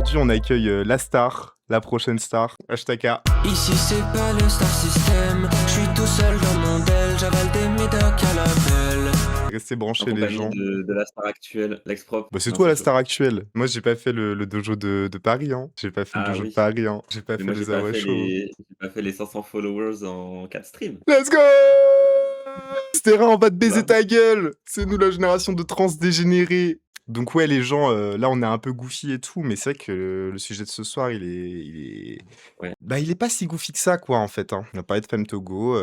aujourd'hui, on accueille, la star, la prochaine star, Hashtag A. Ici c'est pas le star system, je suis tout seul dans mon del, j'avale des médocs à la belle. Restez En branchés les compagnie gens. de la star actuelle, l'ex-prof. Bah, c'est Non, toi c'est la chaud. star actuelle. Moi, j'ai pas fait le dojo de Paris, hein. J'ai pas fait le Ah dojo de oui, Paris, hein. J'ai pas mais fait moi les Zawa Show. j'ai pas fait les 500 followers en 4 streams, Let's go! Stéra, on va te tu baiser vois? ta gueule! C'est nous la génération de trans dégénérés. Donc ouais, les gens, là, on est un peu goofy et tout, mais c'est vrai que le sujet de ce soir, Ouais. bah, il est pas si goofy que ça, quoi, en fait, hein. On va parler de Femtogo.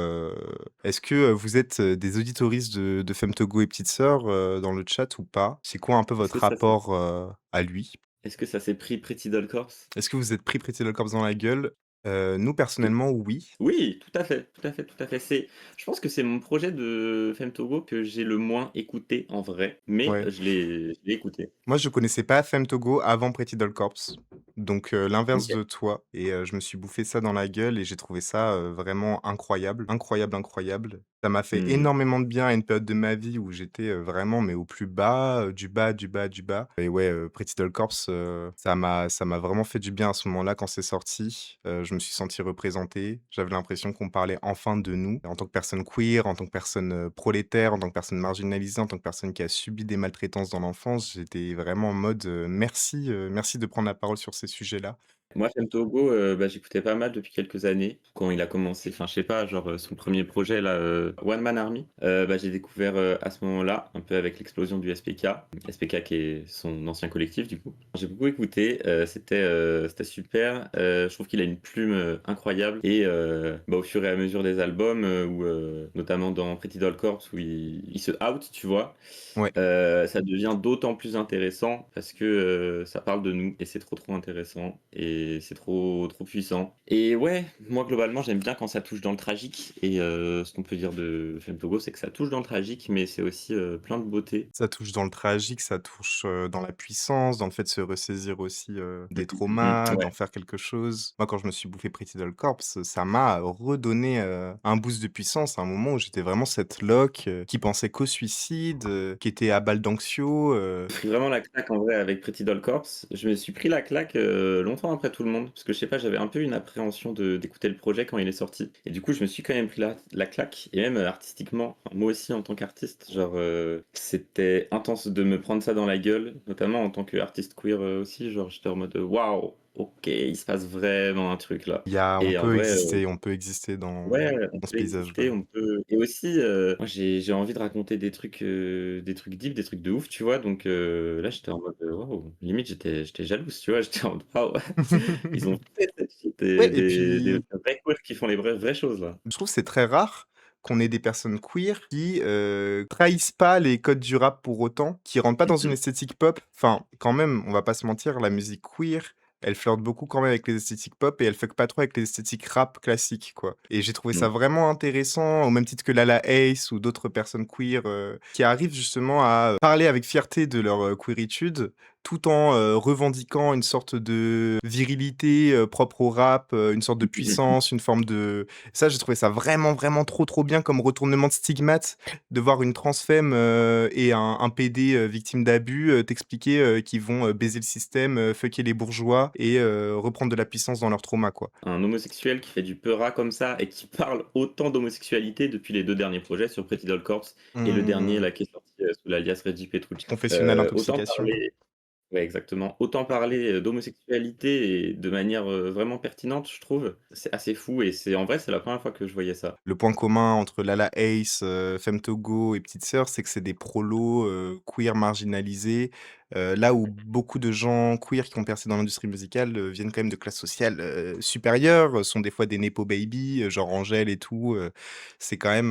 Est-ce que, vous êtes, des auditoristes de Femtogo et Petite Sœur, dans le chat ou pas? C'est quoi un peu Est-ce votre que ça s'est rapport, à lui? est-ce que ça s'est pris Pretty Doll Corps? Est-ce que vous êtes pris Pretty Little Corpse dans la gueule? Nous, personnellement, oui. Oui, tout à fait, tout à fait, tout à fait. Je pense que c'est mon projet de Femtogo que j'ai le moins écouté en vrai, mais Ouais. je l'ai écouté. Moi, je connaissais pas Femtogo avant Pretty Doll Corpse, donc l'inverse OK. de toi et je me suis bouffé ça dans la gueule et j'ai trouvé ça, vraiment incroyable, incroyable, incroyable. Ça m'a fait Mmh. énormément de bien à une période de ma vie où j'étais, vraiment mais au plus bas, du bas, du bas, du bas et ouais, Pretty Doll Corpse, ça m'a vraiment fait du bien à ce moment-là quand c'est sorti. Je me suis senti représenté. J'avais l'impression qu'on parlait enfin de nous, en tant que personne queer, en tant que personne, prolétaire, en tant que personne marginalisée, en tant que personne qui a subi des maltraitances dans l'enfance. J'étais vraiment en mode, merci, merci de prendre la parole sur ces sujets-là. Moi, Femtogo, bah, j'écoutais pas mal depuis quelques années. Quand il a commencé, enfin, je sais pas, genre, son premier projet là, One Man Army, bah, j'ai découvert, à ce moment-là, un peu avec l'explosion du SPK. SPK qui est son ancien collectif du coup. J'ai beaucoup écouté, c'était super. Je trouve qu'il a une plume, incroyable et bah, au fur et à mesure des albums, où, notamment dans Pretty Doll Corps où il se out, tu vois? Ouais. Ça devient d'autant plus intéressant parce que, ça parle de nous et c'est trop, trop intéressant et c'est trop, trop puissant et ouais, moi globalement j'aime bien quand ça touche dans le tragique et ce qu'on peut dire de Femtogo, c'est que ça touche dans le tragique mais c'est aussi, plein de beauté. Ça touche dans le tragique, ça touche, dans la puissance, dans le fait de se ressaisir aussi, des Mmh, traumas, d'en ouais. faire quelque chose. Moi, quand je me suis bouffé Pretty Doll Corpse, ça m'a redonné, un boost de puissance à un moment où j'étais vraiment cette loque, qui pensait qu'au suicide, qui était à balle d'anxio, J'ai pris vraiment la claque en vrai avec Pretty Doll Corps. Je me suis pris la claque, longtemps après tout le monde parce que je sais pas, j'avais un peu une appréhension d'écouter le projet quand il est sorti et du coup, je me suis quand même pris la claque et même, artistiquement, enfin, moi aussi en tant qu'artiste, genre, c'était intense de me prendre ça dans la gueule, notamment en tant qu'artiste queer, aussi, genre j'étais en mode, «Waouh, OK, il se passe vraiment un truc là» on et en vrai, on peut exister ouais, on dans ce peut exister, paysage-là. on peut et aussi, moi j'ai envie de raconter des trucs deep, des trucs de ouf, tu vois? Donc là, j'étais en mode, waouh, limite j'étais jalouse, tu vois? J'étais en mode: «Waouh, ils ont fait cette shit Ouais des vrais queers qui font les vraies choses là». je trouve que c'est très rare qu'on ait des personnes queer qui, trahissent pas les codes du rap pour autant, qui rentrent pas dans une Mmh esthétique pop. Enfin, quand même, on va pas se mentir, la musique queer, elle flirte beaucoup quand même avec les esthétiques pop et elle fuck pas trop avec les esthétiques rap classiques, quoi. Et j'ai trouvé ça mh. vraiment intéressant, au même titre que Lala Ace ou d'autres personnes queer, qui arrivent justement à, parler avec fierté de leur, queeritude, tout en, revendiquant une sorte de virilité, propre au rap, une sorte de Mmh mh, mmh. puissance, une forme de ça, j'ai trouvé ça vraiment, vraiment trop, trop bien comme retournement de stigmate, de voir une trans femme, et un PD, victime d'abus, t'expliquer, qu'ils vont, baiser le système, fucker les bourgeois et reprendre de la puissance dans leur trauma, quoi. Un homosexuel qui fait du peura comme ça et qui parle autant d'homosexualité depuis les 2 derniers projets sur Pretty Doll Corps et le dernier Mmh. là qui est sorti, sous l'alias Reggie Petrucci. Confessionnal Autant intoxication. parler Ouais, exactement. Autant parler, d'homosexualité et de manière, vraiment pertinente, je trouve. C'est assez fou et c'est en vrai, c'est la première fois que je voyais ça. Le point commun entre Lala Ace, Femtogo et Petite Sœur, c'est que c'est des prolos, queer marginalisés, là où beaucoup de gens queer qui ont percé dans l'industrie musicale, viennent quand même de classes sociales, supérieures, sont des fois des nepo baby, genre Angèle et tout, c'est quand même,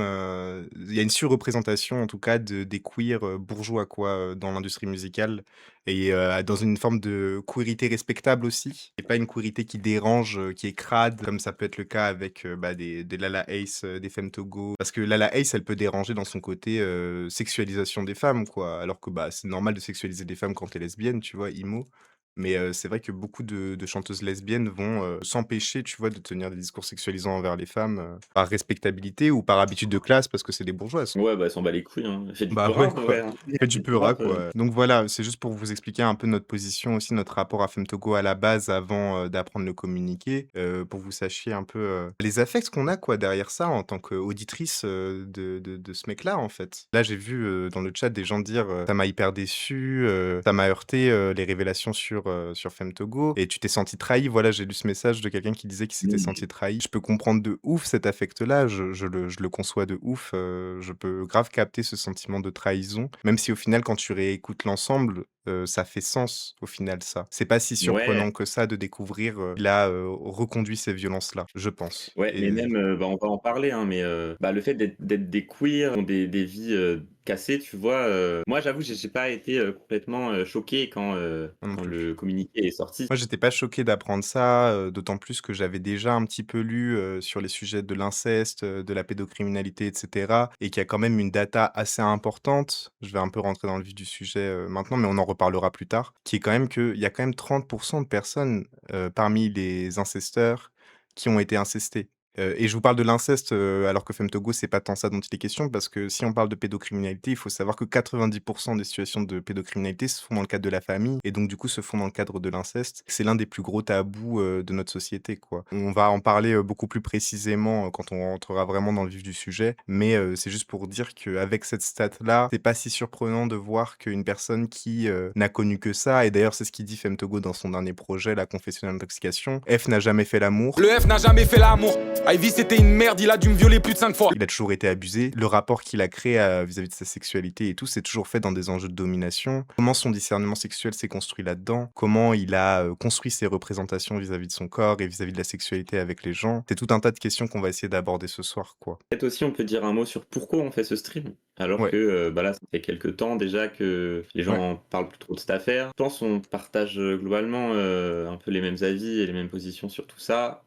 il y a une surreprésentation en tout cas des queers, bourgeois quoi, dans l'industrie musicale et dans une forme de queerité respectable aussi et pas une queerité qui dérange, qui est crade comme ça peut être le cas avec, bah, des Lala Ace, des Femtogo. Parce que Lala Ace, elle peut déranger dans son côté, sexualisation des femmes quoi, alors que, bah, c'est normal de sexualiser des femmes quand tu es lesbienne, tu vois? Emo. Mais c'est vrai que beaucoup de chanteuses lesbiennes vont, s'empêcher, tu vois, de tenir des discours sexualisants envers les femmes, par respectabilité ou par habitude de classe parce que c'est des bourgeoises. Ouais, bah, elle s'en bat les couilles, hein. Elle fait du Bah, peur ouais, en quoi. vrai, hein. Fait Elle du fait du peura, rap, quoi. Donc voilà, c'est juste pour vous expliquer un peu notre position aussi, notre rapport à Femtogo à la base avant, d'apprendre le communiqué, pour que vous sachiez un peu, les affects qu'on a, quoi, derrière ça en tant qu'auditrice, de ce mec-là, en fait. Là, j'ai vu, dans le chat des gens dire, «Ça m'a hyper déçu, ça m'a heurté, les révélations sur Femtogo et tu t'es senti trahi». Voilà, j'ai lu ce message de quelqu'un qui disait qu'il s'était Mmh. senti trahi. Je peux comprendre de ouf cet affect-là, je le conçois de ouf, je peux grave capter ce sentiment de trahison, même si au final quand tu réécoutes l'ensemble, ça fait sens au final ça. C'est pas si Ouais. surprenant que ça de découvrir, qu'il a, reconduit ces violences-là, je pense Ouais, mais et même, bah, on va en parler, hein, mais bah, le fait d'être des queers, qui ont des vies, cassées, tu vois? Moi, j'avoue, j'ai pas été, complètement, choqué quand, moi non quand plus. le communiqué est sorti. Moi, j'étais pas choqué d'apprendre ça, d'autant plus que j'avais déjà un petit peu lu, sur les sujets de l'inceste, de la pédocriminalité et cetera et qu'il y a quand même une data assez importante. Je vais un peu rentrer dans le vif du sujet, maintenant, mais on en reparlera plus tard, qui est quand même qu'il y a quand même 30 de personnes, parmi les incesteurs qui ont été incestés. Et je vous parle de l'inceste, alors que Femtogo, c'est pas tant ça dont il est question parce que si on parle de pédocriminalité, il faut savoir que 90 des situations de pédocriminalité se font dans le cadre de la famille et donc du coup se font dans le cadre de l'inceste. C'est l'un des plus gros tabous, de notre société, quoi. On va en parler, beaucoup plus précisément, quand on rentrera vraiment dans le vif du sujet, mais c'est juste pour dire qu'avec cette stat-là, c'est pas si surprenant de voir qu'une personne qui, n'a connu que ça et d'ailleurs c'est ce qu'il dit Femtogo dans son dernier projet, La confession d'intoxication. F n'a jamais fait l'amour. Le F n'a jamais fait l'amour. Ivy c'était une merde, il a dû me violer plus de 5 fois. Il a toujours été abusé. Le rapport qu'il a créé vis-à-vis de sa sexualité et tout, c'est toujours fait dans des enjeux de domination. Comment son discernement sexuel s'est construit là-dedans? Comment il a construit ses représentations vis-à-vis de son corps et vis-à-vis de la sexualité avec les gens? C'est tout un tas de questions qu'on va essayer d'aborder ce soir, quoi. Peut-être aussi, on peut dire un mot sur pourquoi on fait ce stream. Alors Ouais, que, bah, là, ça fait quelques temps déjà que les ouais. gens en parlent plus trop de cette affaire. Je pense on partage, globalement, un peu les mêmes avis et les mêmes positions sur tout ça.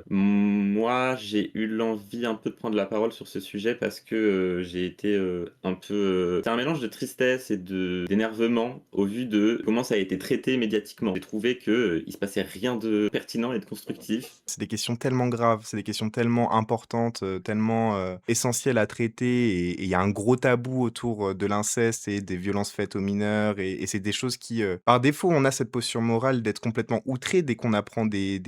Moi, j'ai eu l'envie un peu de prendre la parole sur ce sujet parce que, j'ai été, un peu, c'est un mélange de tristesse et d'énervement au vu de comment ça a été traité médiatiquement. J'ai trouvé que, il se passait rien de pertinent et de constructif. C'est des questions tellement graves, c'est des questions tellement importantes, tellement, essentielles à traiter et il y a un gros tabou autour, de l'inceste et des violences faites aux mineurs et c'est des choses qui, par défaut, on a cette posture morale d'être complètement outré dès qu'on apprend des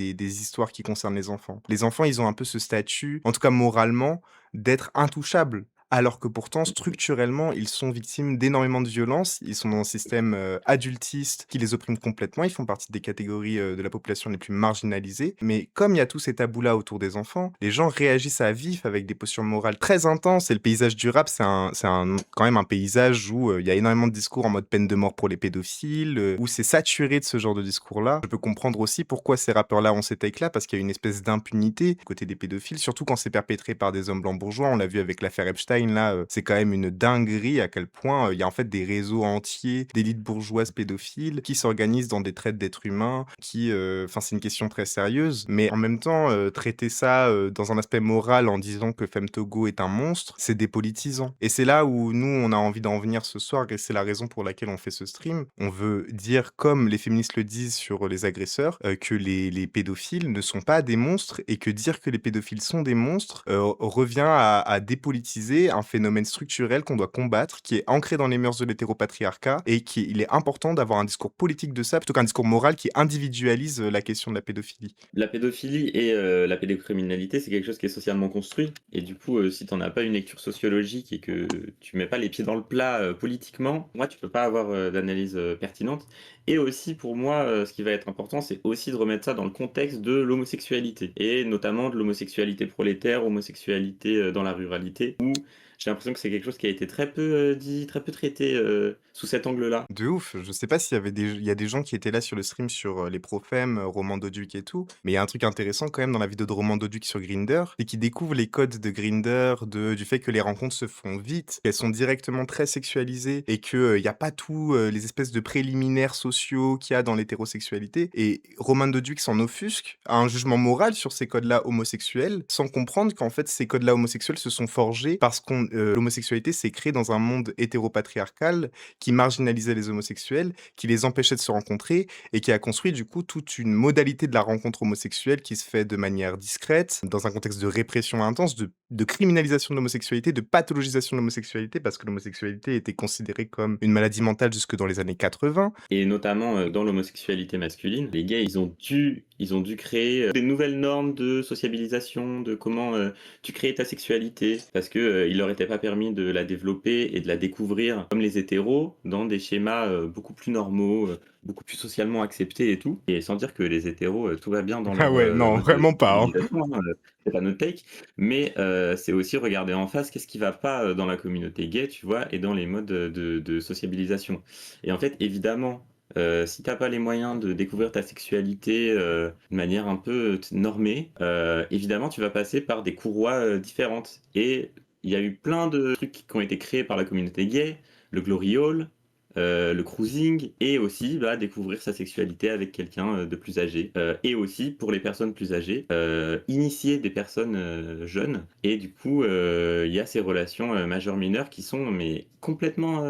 histoires qui concernent les enfants. Les enfants, ils ont un peu ce statut, en tout cas moralement, d'être intouchables. Alors que pourtant, structurellement, ils sont victimes d'énormément de violences. Ils sont dans un système, adultiste qui les opprime complètement. Ils font partie des catégories, de la population les plus marginalisées. Mais comme il y a tous ces tabous-là autour des enfants, les gens réagissent à vif avec des postures morales très intenses et le paysage du rap, c'est quand même un paysage où, il y a énormément de discours en mode peine de mort pour les pédophiles, où c'est saturé de ce genre de discours-là. Je peux comprendre aussi pourquoi ces rappeurs-là ont ces takes-là, parce qu'il y a une espèce d'impunité côté des pédophiles, surtout quand c'est perpétré par des hommes blancs bourgeois. On l'a vu avec l'affaire Epstein là, c'est quand même une dinguerie à quel point, il y a en fait des réseaux entiers d'élites bourgeoises pédophiles qui s'organisent dans des traites d'êtres humains, qui, enfin c'est une question très sérieuse, mais en même temps, traiter ça, dans un aspect moral en disant que Femtogo est un monstre, c'est dépolitisant et c'est là où nous, on a envie d'en venir ce soir et c'est la raison pour laquelle on fait ce stream. On veut dire, comme les féministes le disent sur les agresseurs, que les pédophiles ne sont pas des monstres et que dire que les pédophiles sont des monstres, revient à dépolitiser un phénomène structurel qu'on doit combattre, qui est ancré dans les mœurs de l'hétéropatriarcat et il est important d'avoir un discours politique de ça plutôt qu'un discours moral qui individualise, la question de la pédophilie. La pédophilie et la pédocriminalité, c'est quelque chose qui est socialement construit et du coup, si tu en as pas une lecture sociologique et que tu mets pas les pieds dans le plat, politiquement, moi, tu peux pas avoir, d'analyse, pertinente et aussi pour moi, ce qui va être important, c'est aussi de remettre ça dans le contexte de l'homosexualité et notamment de l'homosexualité prolétaire, homosexualité, dans la ruralité où j'ai l'impression que c'est quelque chose qui a été très peu, dit, très peu traité, sous cet angle-là. De ouf, je sais pas s'il y avait il y a des gens qui étaient là sur le stream sur, les Profem, Roman Doduc et tout, mais il y a un truc intéressant quand même dans la vidéo de Roman Doduc sur Grindr, c'est qu'il découvre les codes de Grindr, du fait que les rencontres se font vite, qu'elles sont directement très sexualisées et que, il y a pas tous, les espèces de préliminaires sociaux qu'il y a dans l'hétérosexualité et Roman Doduc s'en offusque, a un jugement moral sur ces codes-là homosexuels, sans comprendre qu'en fait ces codes-là homosexuels se sont forgés parce qu'on l'homosexualité s'est créée dans un monde hétéropatriarcal qui marginalisait les homosexuels, qui les empêchait de se rencontrer et qui a construit du coup toute une modalité de la rencontre homosexuelle qui se fait de manière discrète, dans un contexte de répression intense, de criminalisation de l'homosexualité, de pathologisation de l'homosexualité, parce que l'homosexualité était considérée comme une maladie mentale jusque dans les années 80. Et notamment dans l'homosexualité masculine, les gays, ils ont dû créer des nouvelles normes de sociabilisation, de comment tu crées ta sexualité, parce que il leur était pas permis de la développer et de la découvrir comme les hétéros dans des schémas beaucoup plus normaux, beaucoup plus socialement acceptés et tout. Et sans dire que les hétéros, tout va bien dans Ah leur ouais, non, mode de vraiment pas, hein. sociabilisation, hein, c'est pas notre take, mais c'est aussi regarder en face qu'est-ce qui va pas dans la communauté gay, tu vois, et dans les modes de sociabilisation. Et en fait, évidemment, si t'as pas les moyens de découvrir ta sexualité de manière un peu normée, évidemment, tu vas passer par des courroies différentes. Et il y a eu plein de trucs qui ont été créés par la communauté gay, le glory hole, le cruising, et aussi découvrir sa sexualité avec quelqu'un de plus âgé. Et aussi, pour les personnes plus âgées, initier des personnes jeunes. Et du coup, il y a ces relations majeures-mineures qui sont mais complètement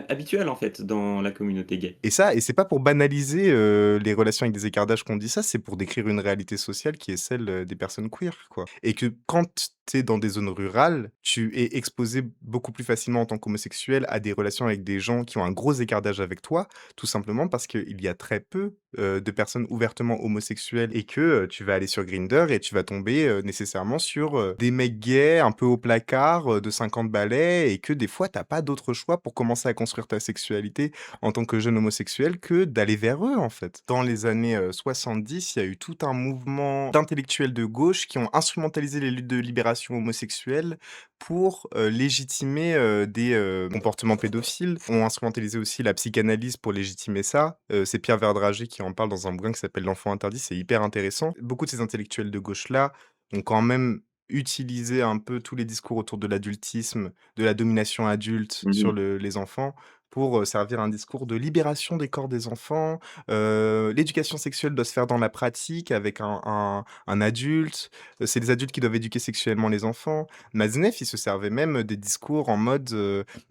habituelles en fait dans la communauté gay. Et c'est pas pour banaliser les relations avec des écarts d'âge qu'on dit ça, c'est pour décrire une réalité sociale qui est celle des personnes queer, quoi. Et que quand t'es dans des zones rurales, tu es exposé beaucoup plus facilement en tant qu'homosexuel à des relations avec des gens qui ont un gros écart d'âge avec toi, tout simplement parce qu'il y a très peu de personnes ouvertement homosexuelles et que tu vas aller sur Grindr et tu vas tomber nécessairement sur des mecs gays un peu au placard de 50 balais et que des fois t'as pas d'autre choix pour commencer à construire ta sexualité en tant que jeune homosexuel que d'aller vers eux, en fait. Dans les années 70, il y a eu tout un mouvement d'intellectuels de gauche qui ont instrumentalisé les luttes de libération homosexuelle pour légitimer des comportements pédophiles. Ont instrumentalisé aussi la psychanalyse pour légitimer ça. C'est Pierre Verdrager qui en parle dans un bouquin qui s'appelle L'enfant interdit, c'est hyper intéressant. Beaucoup de ces intellectuels de gauche-là ont quand même utilisé un peu tous les discours autour de l'adultisme, de la domination adulte sur Mhm. les enfants, pour servir un discours de libération des corps des enfants. L'éducation sexuelle doit se faire dans la pratique avec un adulte. C'est les adultes qui doivent éduquer sexuellement les enfants. Maznev, il se servait même des discours en mode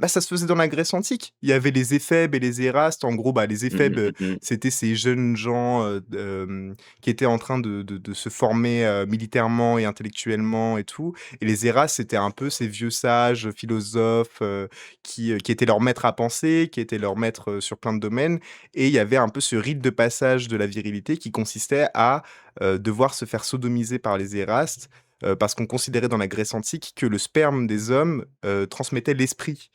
ça se faisait dans la Grèce antique. Il y avait les éphèbes et les érastes. En gros, les éphèbes, Mhm, mhm. c'était ces jeunes gens qui étaient en train de se former militairement et intellectuellement et tout. Et les érastes, c'était un peu ces vieux sages, philosophes, qui étaient leurs maîtres à penser, qui étaient leurs maîtres sur plein de domaines. Et il y avait un peu ce rite de passage de la virilité qui consistait à devoir se faire sodomiser par les érastes, parce qu'on considérait dans la Grèce antique que le sperme des hommes transmettait l'esprit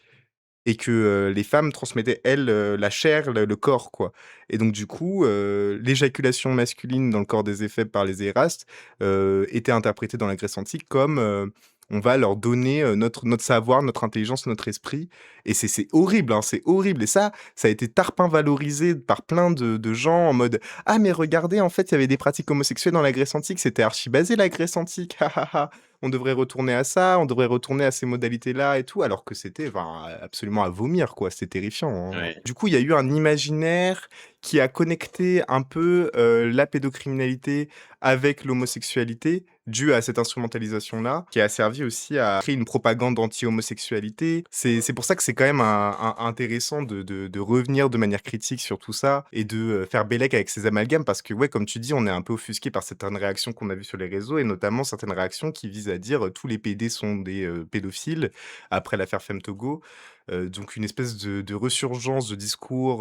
et que les femmes transmettaient, elles, la chair, le corps, quoi. Et donc du coup, l'éjaculation masculine dans le corps des éphèbes par les érastes était interprétée dans la Grèce antique comme on va leur donner notre savoir, notre intelligence, notre esprit. Et c'est horrible, hein, c'est horrible. Et ça a été tarpin valorisé par plein de gens en mode ah, mais regardez, en fait, il y avait des pratiques homosexuelles dans la Grèce antique, c'était archi basé la Grèce antique. Ha, ha, ha. On devrait retourner à ça, on devrait retourner à ces modalités-là et tout, alors que c'était absolument à vomir, quoi. C'était terrifiant, hein. Ouais. Du coup, il y a eu un imaginaire qui a connecté un peu la pédocriminalité avec l'homosexualité, dû à cette instrumentalisation-là, qui a servi aussi à créer une propagande anti-homosexualité. C'est pour ça que c'est quand même intéressant de revenir de manière critique sur tout ça et de faire bellec avec ces amalgames, parce que, ouais, comme tu dis, on est un peu offusqué par certaines réactions qu'on a vues sur les réseaux, et notamment certaines réactions qui visent à dire tous les PD sont des pédophiles, après l'affaire Femtogo. Donc une espèce de resurgence de discours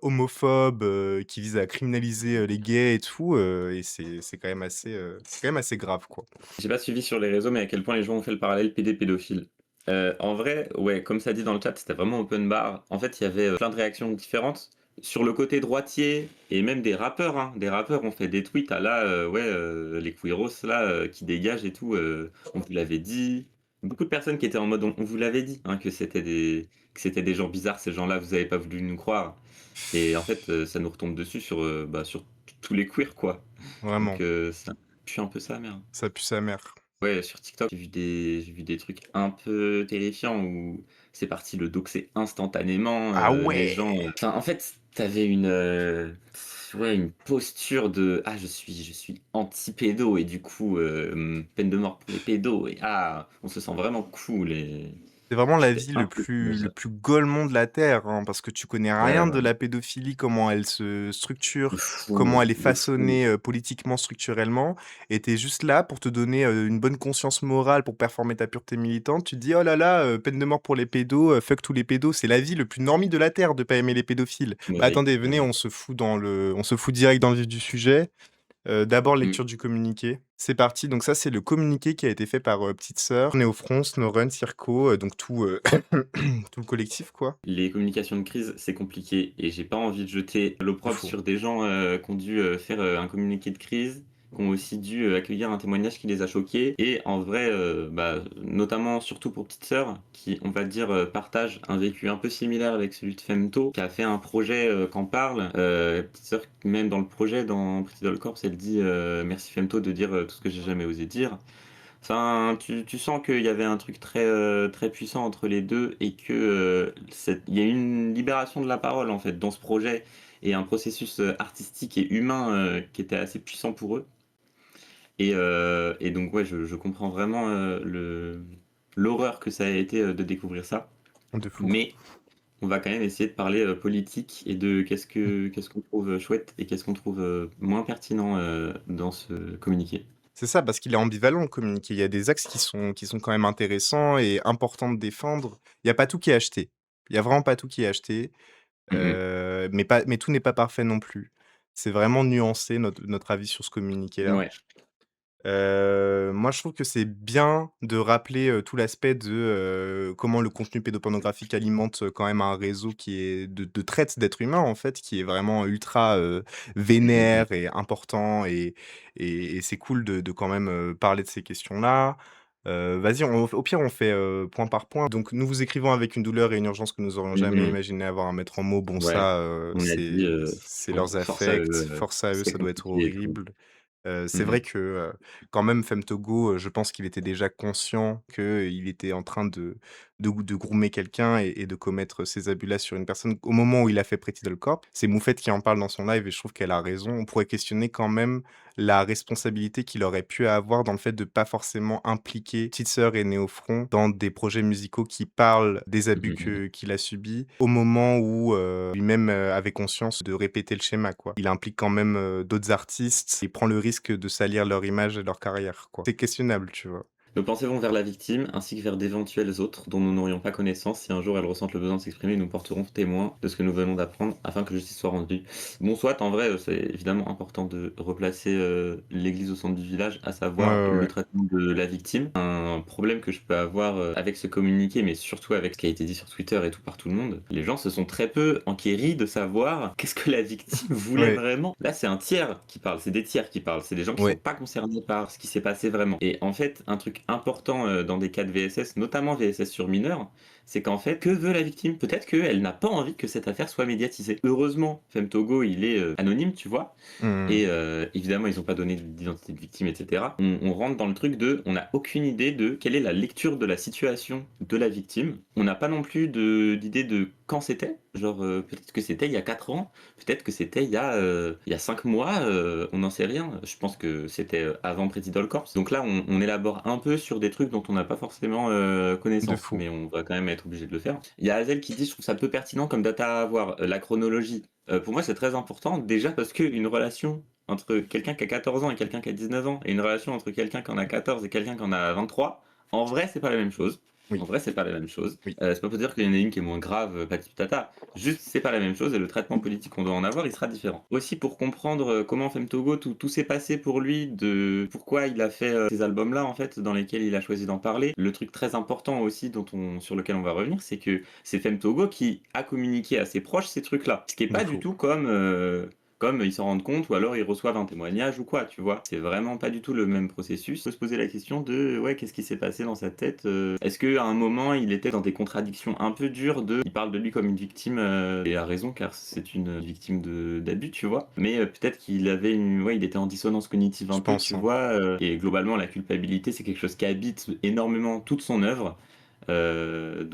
homophobes qui vise à criminaliser les gays et tout, et c'est quand même assez grave, quoi. J'ai pas suivi sur les réseaux, mais à quel point les gens ont fait le parallèle PD pédophile. En vrai, ouais, comme ça dit dans le chat, c'était vraiment open bar. En fait, il y avait plein de réactions différentes. Sur le côté droitier, et même des rappeurs, hein. Des rappeurs ont fait des tweets à les queeros là, qui dégagent et tout, on vous l'avait dit. Beaucoup de personnes qui étaient en mode on vous l'avait dit, hein, que c'était des gens bizarres, ces gens-là, vous avez pas voulu nous croire. Et en fait, ça nous retombe dessus sur tous les queers, quoi. Vraiment, Donc, ça pue un peu sa mère. ça pue sa mère. Ouais, sur TikTok, j'ai vu des trucs un peu terrifiants où c'est parti le doxer instantanément, Ah les gens, ouais! enfin, en fait, t'avais une, ouais, une posture de: «Ah, je suis anti-pédo et du coup, peine de mort pour les pédos» et on se sent vraiment cool et C'est vraiment la c'était vie un peu comme le ça. plus golemont de la terre, hein, parce que tu connais Ouais, rien de ouais, la pédophilie, comment elle se de structure, comment fou, elle est de fou. façonnée, politiquement, structurellement et tu es juste là pour te donner, une bonne conscience morale pour performer ta pureté militante. Tu te dis: «Oh là là, peine de mort pour les pédos, fuck tous les pédos». C'est la vie le plus normie de la terre de pas aimer les pédophiles. Bah, Oui, attendez, venez, oui. on se fout direct dans le vif du sujet. D'abord Mmh. lecture du communiqué. C'est parti, donc ça, c'est le communiqué qui a été fait par, Petite Sœur, Néo-Front, Snowrun, Circo, donc tout, tout le collectif, quoi. Les communications de crise, c'est compliqué et j'ai pas envie de jeter De l'opprobre fou. sur des gens, qui ont dû, faire, un communiqué de crise, qui ont aussi dû, accueillir un témoignage qui les a choqués et en vrai, bah, notamment surtout pour Petite Sœur qui, on va dire, partage un vécu un peu similaire avec celui de Femto, qui a fait un projet, qu'en parle. Petite Sœur, même dans le projet, dans Pretty Doll Corps, elle dit, «Merci Femto de dire, tout ce que j'ai jamais osé dire». Enfin, tu sens qu'il y avait un truc très, très puissant entre les 2 et que, il y a eu une libération de la parole, en fait, dans ce projet et un processus, artistique et humain, qui était assez puissant pour eux et donc ouais, je comprends vraiment, l'horreur que ça a été, de découvrir ça. De fou. Mais on va quand même essayer de parler, politique et de qu'est-ce qu'on trouve, chouette et qu'est-ce qu'on trouve, moins pertinent, dans ce communiqué. C'est ça, parce qu'il est ambivalent le communiqué. Il y a des axes qui sont quand même intéressants et importants de défendre. Il y a pas tout qui est acheté. Il y a vraiment pas tout qui est acheté, Mmh mh. mais tout n'est pas parfait non plus. C'est vraiment nuancé notre avis sur ce communiqué-là. Ouais. Moi, je trouve que c'est bien de rappeler, tout l'aspect de, comment le contenu pédopornographique alimente, quand même un réseau qui est de traite d'êtres humains, en fait, qui est vraiment ultra, Mmh mh, mmh. vénère et important et c'est cool de quand même, parler de ces questions-là. Vas-y, on au pire, on fait, point par point. Donc nous vous écrivons avec une douleur et une urgence que nous aurions Mmh jamais mh. imaginé avoir à mettre en mots. Bon Ouais, ça, on a dit, c'est leurs force à eux, affects, force à eux, c'est ça doit être compliqué et tout. horrible. C'est Mmh mh. vrai que, quand même Femtogo, je pense qu'il était déjà conscient qu'il était en train de groomer quelqu'un et de commettre ces abus-là sur une personne au moment où il a fait Pretty Doll Corp. C'est Moufette qui en parle dans son live et je trouve qu'elle a raison. On pourrait questionner quand même la responsabilité qu'il aurait pu avoir dans le fait de pas forcément impliquer Petite Sœur et Néo-Front dans des projets musicaux qui parlent des Mmh abus mh, mmh. qu'il a subis, au moment où, lui-même, avait conscience de répéter le schéma, quoi. Il implique quand même, d'autres artistes et prend le risque de salir leur image et leur carrière, quoi. C'est questionnable, tu vois? Nos pensées vont vers la victime, ainsi que vers d'éventuels autres dont nous n'aurions pas connaissance. Si un jour elles ressentent le besoin de s'exprimer, nous porterons témoin de ce que nous venons d'apprendre afin que justice soit rendue. Bon, soit, en vrai, c'est évidemment important de replacer l'église au centre du village, à Ouais, savoir ouais, le ouais. traitement de la victime. Un problème que je peux avoir avec ce communiqué, mais surtout avec ce qui a été dit sur Twitter et tout par tout le monde, les gens se sont très peu enquéris de savoir qu'est-ce que la victime voulait Ouais, vraiment. Là, c'est un tiers qui parle, c'est des tiers qui parlent, c'est des gens qui sont ouais. pas concernés par ce qui s'est passé vraiment. Et en fait, un truc important dans des cas de VSS, notamment VSS sur mineurs, c'est qu'en fait, que veut la victime? Peut-être qu'elle n'a pas envie que cette affaire soit médiatisée. Heureusement, Femtogo, il est anonyme, tu vois, Mmh. et évidemment, ils ont pas donné d'identité de victime, et cetera. On rentre dans le truc de on n'a aucune idée de quelle est la lecture de la situation de la victime. On n'a pas non plus d'idée de quand c'était. Genre, peut-être que c'était il y a 4 ans, peut-être que c'était il y a 5 mois, on n'en sait rien. Je pense que c'était, avant Pretty Doll Corps. Donc là, on élabore un peu sur des trucs dont on n'a pas forcément, De connaissance, fou. mais on va quand même être obligé de le faire. Il y a Hazel qui dit: «Je trouve ça peu pertinent comme data à avoir, la chronologie». Pour moi, c'est très important, déjà parce qu'une relation entre quelqu'un qui a 14 ans et quelqu'un qui a 19 ans et une relation entre quelqu'un qui en a 14 et quelqu'un qui en a 23, en vrai, c'est pas la même chose. En Oui, vrai, c'est pas la même chose. oui. C'est pas pour dire qu'il y en a une qui est moins grave, patati patata. Juste, c'est pas la même chose et le traitement politique qu'on doit en avoir, il sera différent. Aussi pour comprendre, comment Femtogo, tout s'est passé pour lui, de pourquoi il a fait, ces albums-là, en fait, dans lesquels il a choisi d'en parler. Le truc très important aussi sur lequel on va revenir, c'est que c'est Femtogo qui a communiqué à ses proches ces trucs-là. Ce qui est De pas du fou. tout comme ils s'en rendent compte ou alors ils reçoivent un témoignage ou quoi, tu vois? C'est vraiment pas du tout le même processus. On peut se poser la question de, ouais, qu'est-ce qui s'est passé dans sa tête? Est-ce qu'à un moment, il était dans des contradictions un peu dures il parle de lui comme une victime, et a raison car c'est une victime d'abus, tu vois? Mais, peut-être qu'il avait ouais, il était en dissonance cognitive Je un peu, tu pense, hein. vois? Et globalement, la culpabilité, c'est quelque chose qui habite énormément toute son œuvre. De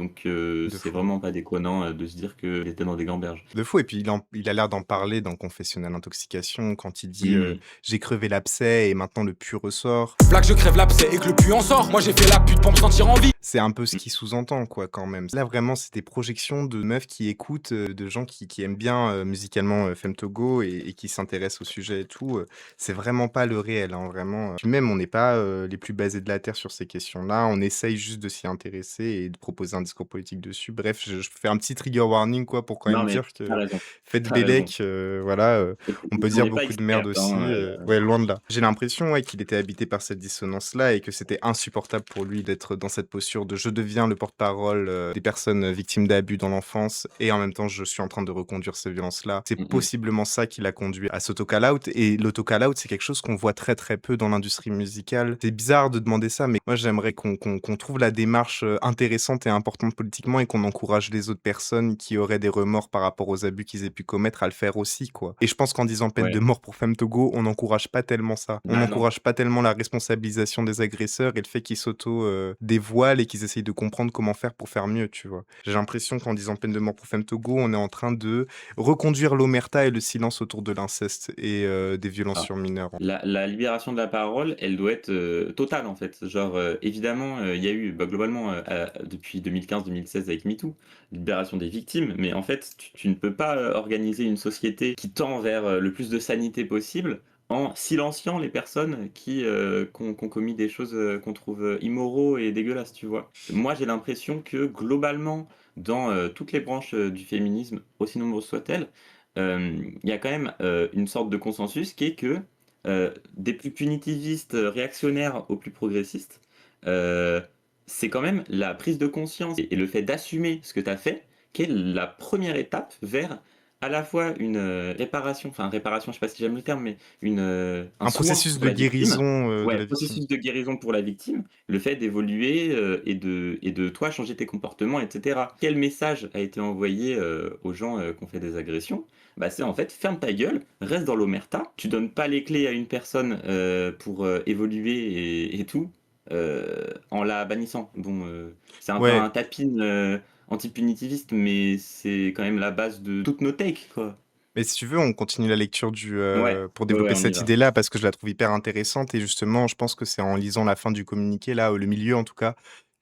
C'est fou. vraiment pas déconnant, de se dire qu'il était dans des gamberges. De fou et puis il a l'air d'en parler dans Confessionnal intoxication quand il dit, Mmh. «J'ai crevé l'abcès et maintenant le pus ressort». Plaque, je crève l'abcès et que le puits en sort. Moi j'ai fait la pute pour me sentir en vie. C'est un peu ce Mmh. qu'il sous-entend, quoi, quand même. Là, vraiment, c'est des projections de meufs qui écoutent, de gens qui aiment bien, musicalement, Femtogo et qui s'intéressent au sujet et tout, c'est vraiment pas le réel, hein, vraiment, puis même, on n'est pas, les plus basés de la terre sur ces questions-là. On essaye juste de s'y intéresser et de proposer un discours politique dessus. Bref, je fais un petit trigger warning, quoi, pour quand Non, même mais dire tu que raison, faites tu raison. bellec, voilà, on peut On dire n'est pas beaucoup de merde expert, aussi, hein, ouais, loin de là. J'ai l'impression, ouais, qu'il était habité par cette dissonance-là et que c'était insupportable pour lui d'être dans cette posture de: «Je deviens le porte-parole, des personnes, victimes d'abus dans l'enfance et en même temps, je suis en train de reconduire ces violences-là». C'est Mmh mh. possiblement ça qui l'a conduit à s'auto-call out et l'auto-call out, c'est quelque chose qu'on voit très, très peu dans l'industrie musicale. C'est bizarre de demander ça, mais moi, j'aimerais qu'on trouve la démarche, intéressante et importante politiquement et qu'on encourage les autres personnes qui auraient des remords par rapport aux abus qu'ils aient pu commettre à le faire aussi, quoi. Et je pense qu'en disant peine Ouais. de mort pour Femtogo, on n'encourage pas tellement ça. On Bah, non. n'encourage pas tellement la responsabilisation des agresseurs et le fait qu'ils dévoilent et qu'ils essayent de comprendre comment faire pour faire mieux, tu vois? J'ai l'impression qu'en disant peine de mort pour Femtogo, on est en train de reconduire l'omerta et le silence autour de l'inceste et des violences Ah. sur mineurs. La libération de la parole, elle doit être, totale, en fait. Genre, évidemment, il y a eu, bah, globalement, depuis 2015-2016 avec MeToo, libération des victimes, mais en fait, tu ne peux pas, organiser une société qui tend vers, le plus de sanité possible en silenciant les personnes qui ont commis des choses, qu'on trouve, immoraux et dégueulasses, tu vois? Moi, j'ai l'impression que globalement, dans, toutes les branches, du féminisme, aussi nombreuses soient-elles, il y a quand même, une sorte de consensus qui est que, des plus punitivistes, réactionnaires aux plus progressistes, heu, c'est quand même la prise de conscience et le fait d'assumer ce que tu as fait, qui est la première étape vers à la fois une, réparation, enfin réparation, je sais pas si j'aime le terme, mais un Un soin processus pour de la victime. guérison, de Ouais, la victime. processus de guérison pour la victime, le fait d'évoluer, et de toi changer tes comportements et cetera. Quel message a été envoyé, aux gens, qui ont fait des agressions? Bah, c'est en fait: «Ferme ta gueule, reste dans l'omerta, tu donnes pas les clés à une personne, pour, évoluer et tout, en la bannissant». Bon, c'est un peu Ouais. un tapin, anti-punitiviste, mais c'est quand même la base de toutes nos takes, quoi. Mais si tu veux, on continue la lecture Ouais, pour ouais, ouais, développer on y cette va. idée-là parce que je la trouve hyper intéressante et justement, je pense que c'est en lisant la fin du communiqué là, le milieu en tout cas,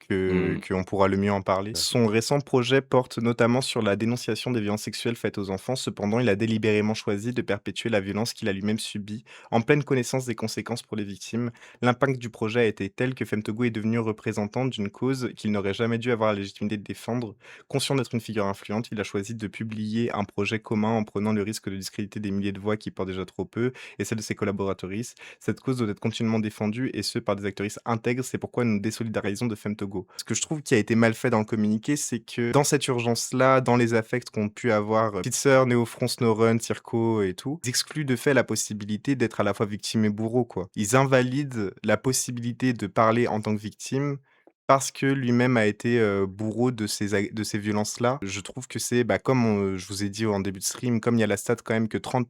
que Mmh. qu'on pourra le mieux en parler. Son récent projet porte notamment sur la dénonciation des violences sexuelles faites aux enfants. Cependant, il a délibérément choisi de perpétuer la violence qu'il a lui-même subie, en pleine connaissance des conséquences pour les victimes. L'impact du projet a été tel que Femtogo est devenu représentant d'une cause qu'il n'aurait jamais dû avoir la légitimité de défendre. Conscient d'être une figure influente, il a choisi de publier un projet commun en prenant le risque de discréditer des milliers de voix qui portent déjà trop peu et celles de ses collaboratrices. Cette cause doit être continuellement défendue et ce par des actrices intègres. C'est pourquoi nous désolidarisons de Femtogo. Ce que je trouve qui a été mal fait dans le communiqué, c'est que dans cette urgence-là, dans les affects qu'ont pu avoir Petite Sœur, Néo-Front, Snowrun, Circo et tout, ils excluent de fait la possibilité d'être à la fois victime et bourreau, quoi. Ils invalident la possibilité de parler en tant que victime parce que lui-même a été, bourreau de ces violences-là. Je trouve que c'est, bah, comme je vous ai dit en début de stream, comme il y a la stat quand même que 30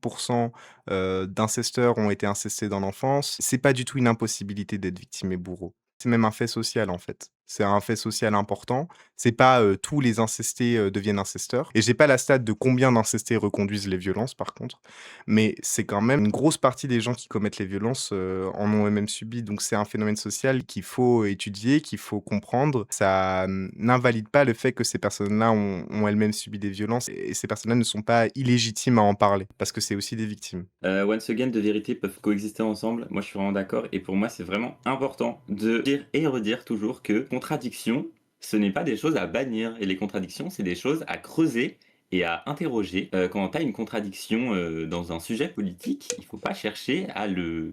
d'incesteurs ont été incestés dans l'enfance, c'est pas du tout une impossibilité d'être victime et bourreau. C'est même un fait social, en fait. C'est un fait social important. C'est pas, tous les incestés, deviennent incesteurs et j'ai pas la stat de combien d'incestés reconduisent les violences par contre, mais c'est quand même une grosse partie des gens qui commettent les violences, en ont eux-mêmes subi. Donc c'est un phénomène social qu'il faut étudier, qu'il faut comprendre. Ça, n'invalide pas le fait que ces personnes-là ont elles-mêmes subi des violences et ces personnes-là ne sont pas illégitimes à en parler, parce que c'est aussi des victimes. Once again, 2 vérités peuvent coexister ensemble. Moi, je suis vraiment d'accord et pour moi, c'est vraiment important de dire et redire toujours que contradiction, ce n'est pas des choses à bannir et les contradictions, c'est des choses à creuser et à interroger. Quand tu as une contradiction, dans un sujet politique, il faut pas chercher à le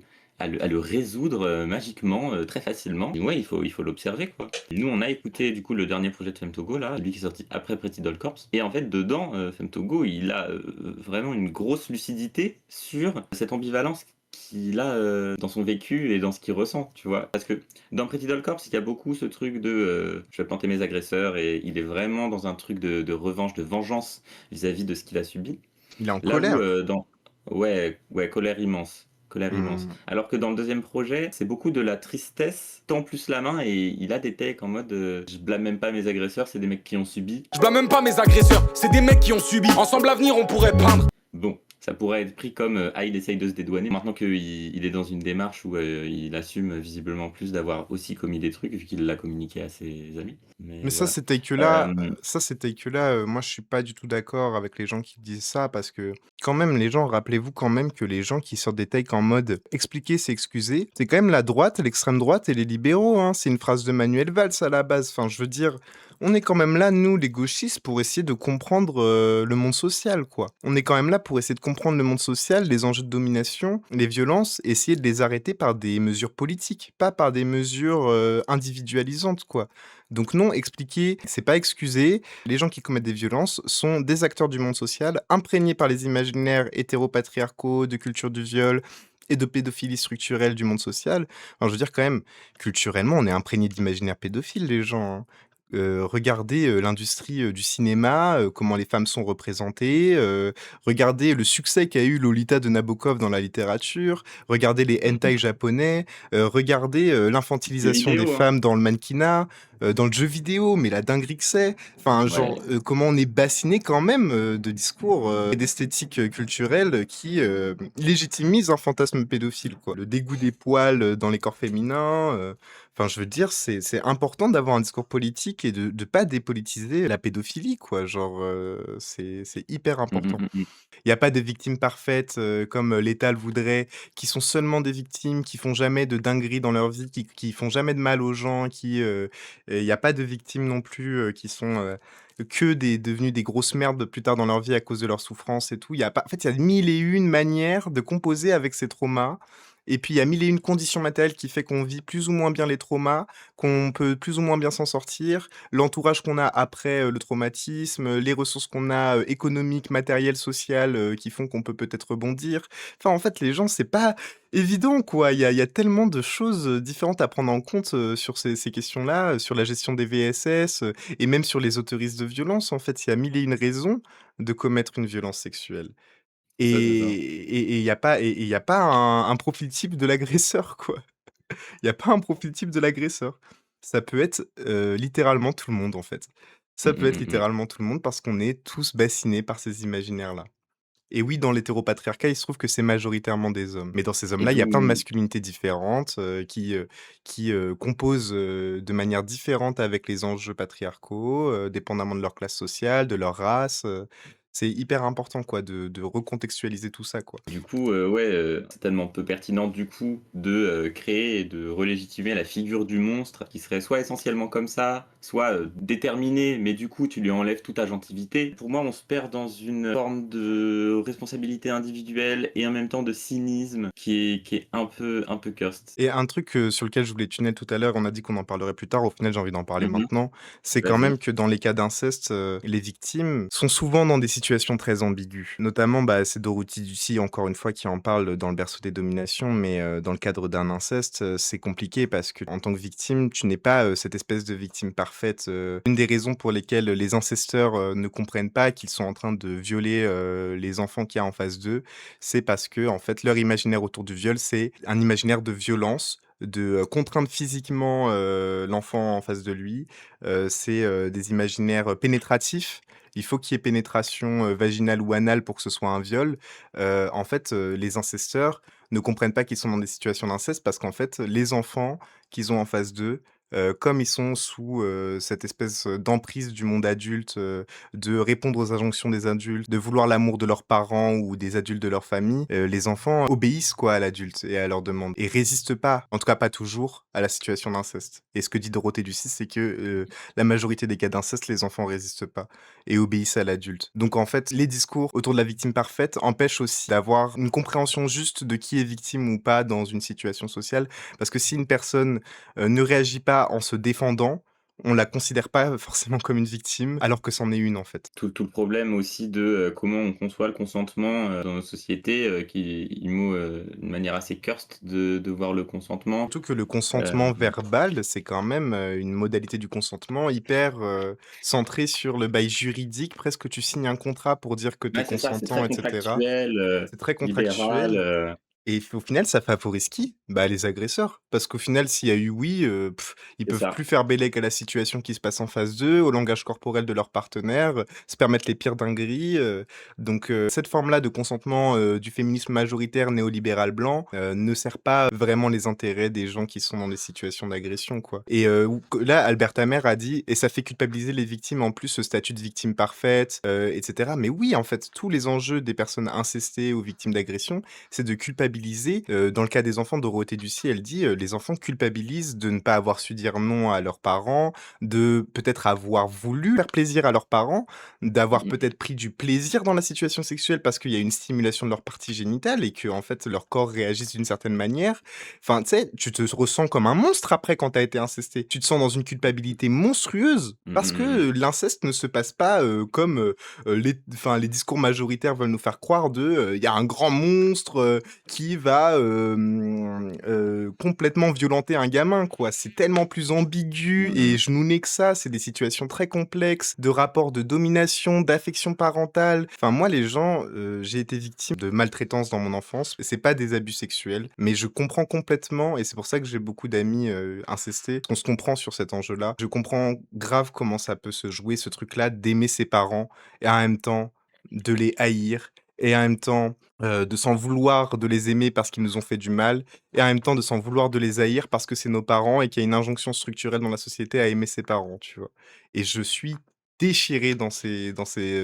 résoudre, magiquement, très facilement. Et ouais, il faut l'observer, quoi. Nous, on a écouté, du coup, le dernier projet de Femtogo, là, lui qui est sorti après Pretty Doll Corps et en fait, dedans, Femtogo, il a, vraiment une grosse lucidité sur cette ambivalence qu'il a, dans son vécu et dans ce qu'il ressent, tu vois? Parce que dans Pretty Doll Corps, il y a beaucoup ce truc de, «Je vais planter mes agresseurs» et il est vraiment dans un truc de revanche, de vengeance vis-à-vis de ce qu'il a subi. Il est en Là où, colère. dans ouais, ouais, colère immense, colère immense. Mmh. Alors que dans le deuxième projet, c'est beaucoup de la tristesse, tend plus la main et il a des takes en mode je blâme même pas mes agresseurs, c'est des mecs qui ont subi. Je blâme même pas mes agresseurs, c'est des mecs qui ont subi. Ensemble à venir, on pourrait peindre. Bon, ça pourrait être pris comme il essaye de se dédouaner. Maintenant qu'il est dans une démarche où il assume visiblement plus d'avoir aussi commis des trucs, vu qu'il l'a communiqué à ses amis. Mais Mais ça, voilà. ces takes-là Euh, ces takes-là, moi, je suis pas du tout d'accord avec les gens qui disent ça parce que quand même, les gens rappelez-vous quand même que les gens qui sortent des takes en mode: «Expliquer, c'est excuser», c'est quand même la droite, l'extrême droite et les libéraux, hein. C'est une phrase de Manuel Valls à la base. Enfin, je veux dire, on est quand même là, nous, les gauchistes, pour essayer de comprendre, le monde social, quoi. On est quand même là pour essayer de comprendre le monde social, les enjeux de domination, les violences, essayer de les arrêter par des mesures politiques, pas par des mesures, individualisantes, quoi. Donc non, expliquer, c'est pas excuser. Les gens qui commettent des violences sont des acteurs du monde social, imprégnés par les imaginaires hétéropatriarcaux, de culture du viol et de pédophilie structurelle du monde social. Enfin, je veux dire quand même, culturellement, on est imprégné d'imaginaires pédophiles, les gens, hein. Regardez, l'industrie, du cinéma, comment les femmes sont représentées, regardez le succès qu'a eu Lolita de Nabokov dans la littérature, regardez les hentai japonais, regardez, Jeux l'infantilisation des vidéo, hein. femmes dans le mannequinat, dans le jeu vidéo, mais la dinguerie que c'est. Enfin, genre, Ouais. comment on est bassiné quand même, de discours, et d'esthétique, culturelle qui, légitimise un fantasme pédophile, quoi. Le dégoût des poils, dans les corps féminins, enfin, je veux dire, c'est important d'avoir un discours politique et de pas dépolitiser la pédophilie, quoi. Genre, c'est hyper Mm, mm, important. mm, mm. Il y a pas de victimes parfaites, comme, l'État le voudrait, qui sont seulement des victimes, qui font jamais de dingueries dans leur vie, qui font jamais de mal aux gens, et il y a pas de victimes non plus, qui sont, que des devenues des grosses merdes plus tard dans leur vie à cause de leurs souffrances et tout. Il y a pas en fait, il y a 1000 et une manières de composer avec ces traumas et puis il y a 1000 et une conditions matérielles qui fait qu'on vit plus ou moins bien les traumas, qu'on peut plus ou moins bien s'en sortir, l'entourage qu'on a après, le traumatisme, les ressources qu'on a, économiques, matérielles, sociales, qui font qu'on peut peut-être rebondir. Enfin, en fait, les gens, c'est pas évident, quoi. Il y a tellement de choses, différentes à prendre en compte, sur ces questions-là, sur la gestion des VSS, et même sur les autoristes de violence. En fait, il y a 1000 et une raisons de commettre une violence sexuelle. C'est ça. Et il y a pas un profil type de l'agresseur, quoi. Il y a pas un profil type de l'agresseur. Ça peut être, littéralement tout le monde, en fait. Mm, Ça peut mm, être mm, mm. littéralement tout le monde parce qu'on est tous bassinés par ces imaginaires-là. Et oui, dans l'hétéropatriarcat, il se trouve que c'est majoritairement des hommes. Mais dans ces Et hommes-là, il y a plein de d'où masculinités différentes, qui composent, de manière différente avec les enjeux patriarcaux, dépendamment de leur classe sociale, de leur race, c'est hyper important, quoi, de recontextualiser tout ça, quoi. Du coup, ouais, c'est tellement peu pertinent du coup de, créer et de relégitimer la figure du monstre qui serait soit essentiellement comme ça, soit, déterminé, mais du coup tu lui enlèves toute agentivité. Pour moi, on se perd dans une forme de responsabilité individuelle et en même temps de cynisme qui est un peu cursed. Et un truc, sur lequel je voulais tunnel tout à l'heure, on a dit qu'on en parlerait plus tard, au final j'ai envie d'en parler Mmh. maintenant, c'est quand Vas-y. même que dans les cas d'inceste, les victimes sont souvent dans des situations très ambiguës. Notamment, bah, c'est Dorothy Ducy, encore une fois, qui en parle dans Le berceau des dominations, mais dans le cadre d'un inceste, c'est compliqué parce que en tant que victime, tu n'es pas, cette espèce de victime parfaite. Une des raisons pour lesquelles les incesteurs, ne comprennent pas qu'ils sont en train de violer, les enfants qu'il y a en face d'eux, c'est parce que en fait, leur imaginaire autour du viol, c'est un imaginaire de violence, de, contraindre physiquement, l'enfant en face de lui. C'est, des imaginaires, pénétratifs. Il faut qu'il y ait pénétration, vaginale ou anale pour que ce soit un viol. En fait, les incesteurs ne comprennent pas qu'ils sont dans des situations d'inceste parce qu'en fait, les enfants qu'ils ont en face d'eux, comme ils sont sous, cette espèce, d'emprise du monde adulte, de répondre aux injonctions des adultes, de vouloir l'amour de leurs parents ou des adultes de leur famille, les enfants obéissent quoi à l'adulte et à leurs demandes et résistent pas, en tout cas pas toujours, à la situation d'inceste. Et ce que dit Dorothée Ducis, c'est que, la majorité des cas d'inceste, les enfants résistent pas et obéissent à l'adulte. Donc en fait, les discours autour de la victime parfaite empêchent aussi d'avoir une compréhension juste de qui est victime ou pas dans une situation sociale. Parce que si une personne, ne réagit pas en se défendant, on la considère pas forcément comme une victime, alors que c'en est une, en fait. Tout le problème aussi de, comment on conçoit le consentement, dans nos sociétés, qui IMO, une manière assez cursed de voir le consentement. Surtout que le Heu, consentement verbal, c'est quand même, une modalité du consentement hyper, centrée sur le bail juridique. Presque tu signes un contrat pour dire que tu es ouais, c'est ça, c'est consentant très et cetera. contractuel, C'est très libéral, contractuel. Et au final, ça favorise qui? Bah, les agresseurs. Parce qu'au final, s'il y a eu oui, ils C'est peuvent plus ça. faire bellec à la situation qui se passe en face d'eux, au langage corporel de leur partenaire, se permettre les pires dingueries, donc cette forme-là de consentement, du féminisme majoritaire néolibéral blanc, ne sert pas vraiment les intérêts des gens qui sont dans des situations d'agression, quoi. Et ou que là, Albert Hamer a dit: «Et ça fait culpabiliser les victimes en plus, ce statut de victime parfaite», et cetera. Mais oui, en fait, tous les enjeux des personnes incestées ou victimes d'agression, c'est de culpabiliser. Dans le cas des enfants, Dorothée Ducy, elle dit, les enfants culpabilisent de ne pas avoir su dire non à leurs parents, de peut-être avoir voulu faire plaisir à leurs parents, d'avoir Mmh mh. peut-être pris du plaisir dans la situation sexuelle parce qu'il y a une stimulation de leur partie génitale et que en fait, leur corps réagisse d'une certaine manière. Enfin, tu sais, tu te ressens comme un monstre après quand tu as été incesté. Tu te sens dans une culpabilité monstrueuse Mmh parce mh, mmh que, mh. l'inceste ne se passe pas, comme, les discours majoritaires veulent nous faire croire il y a un grand monstre, qui va, complètement violenter un gamin, quoi. C'est tellement plus ambigu Mmh et mh. je nous n'ai que ça, c'est des situations très complexes, de rapports de domination, d'affection parentale. Enfin, moi, les gens, j'ai été victime de maltraitance dans mon enfance. C'est pas des abus sexuels, mais je comprends complètement et c'est pour ça que j'ai beaucoup d'amis, incestés. On se comprend sur cet enjeu-là. Je comprends grave comment ça peut se jouer, ce truc-là, d'aimer ses parents et en même temps de les haïr et en même temps, de s'en vouloir de les aimer parce qu'ils nous ont fait du mal et en même temps de s'en vouloir de les haïr parce que c'est nos parents et qu'il y a une injonction structurelle dans la société à aimer ses parents, tu vois? Et je suis déchiré dans ces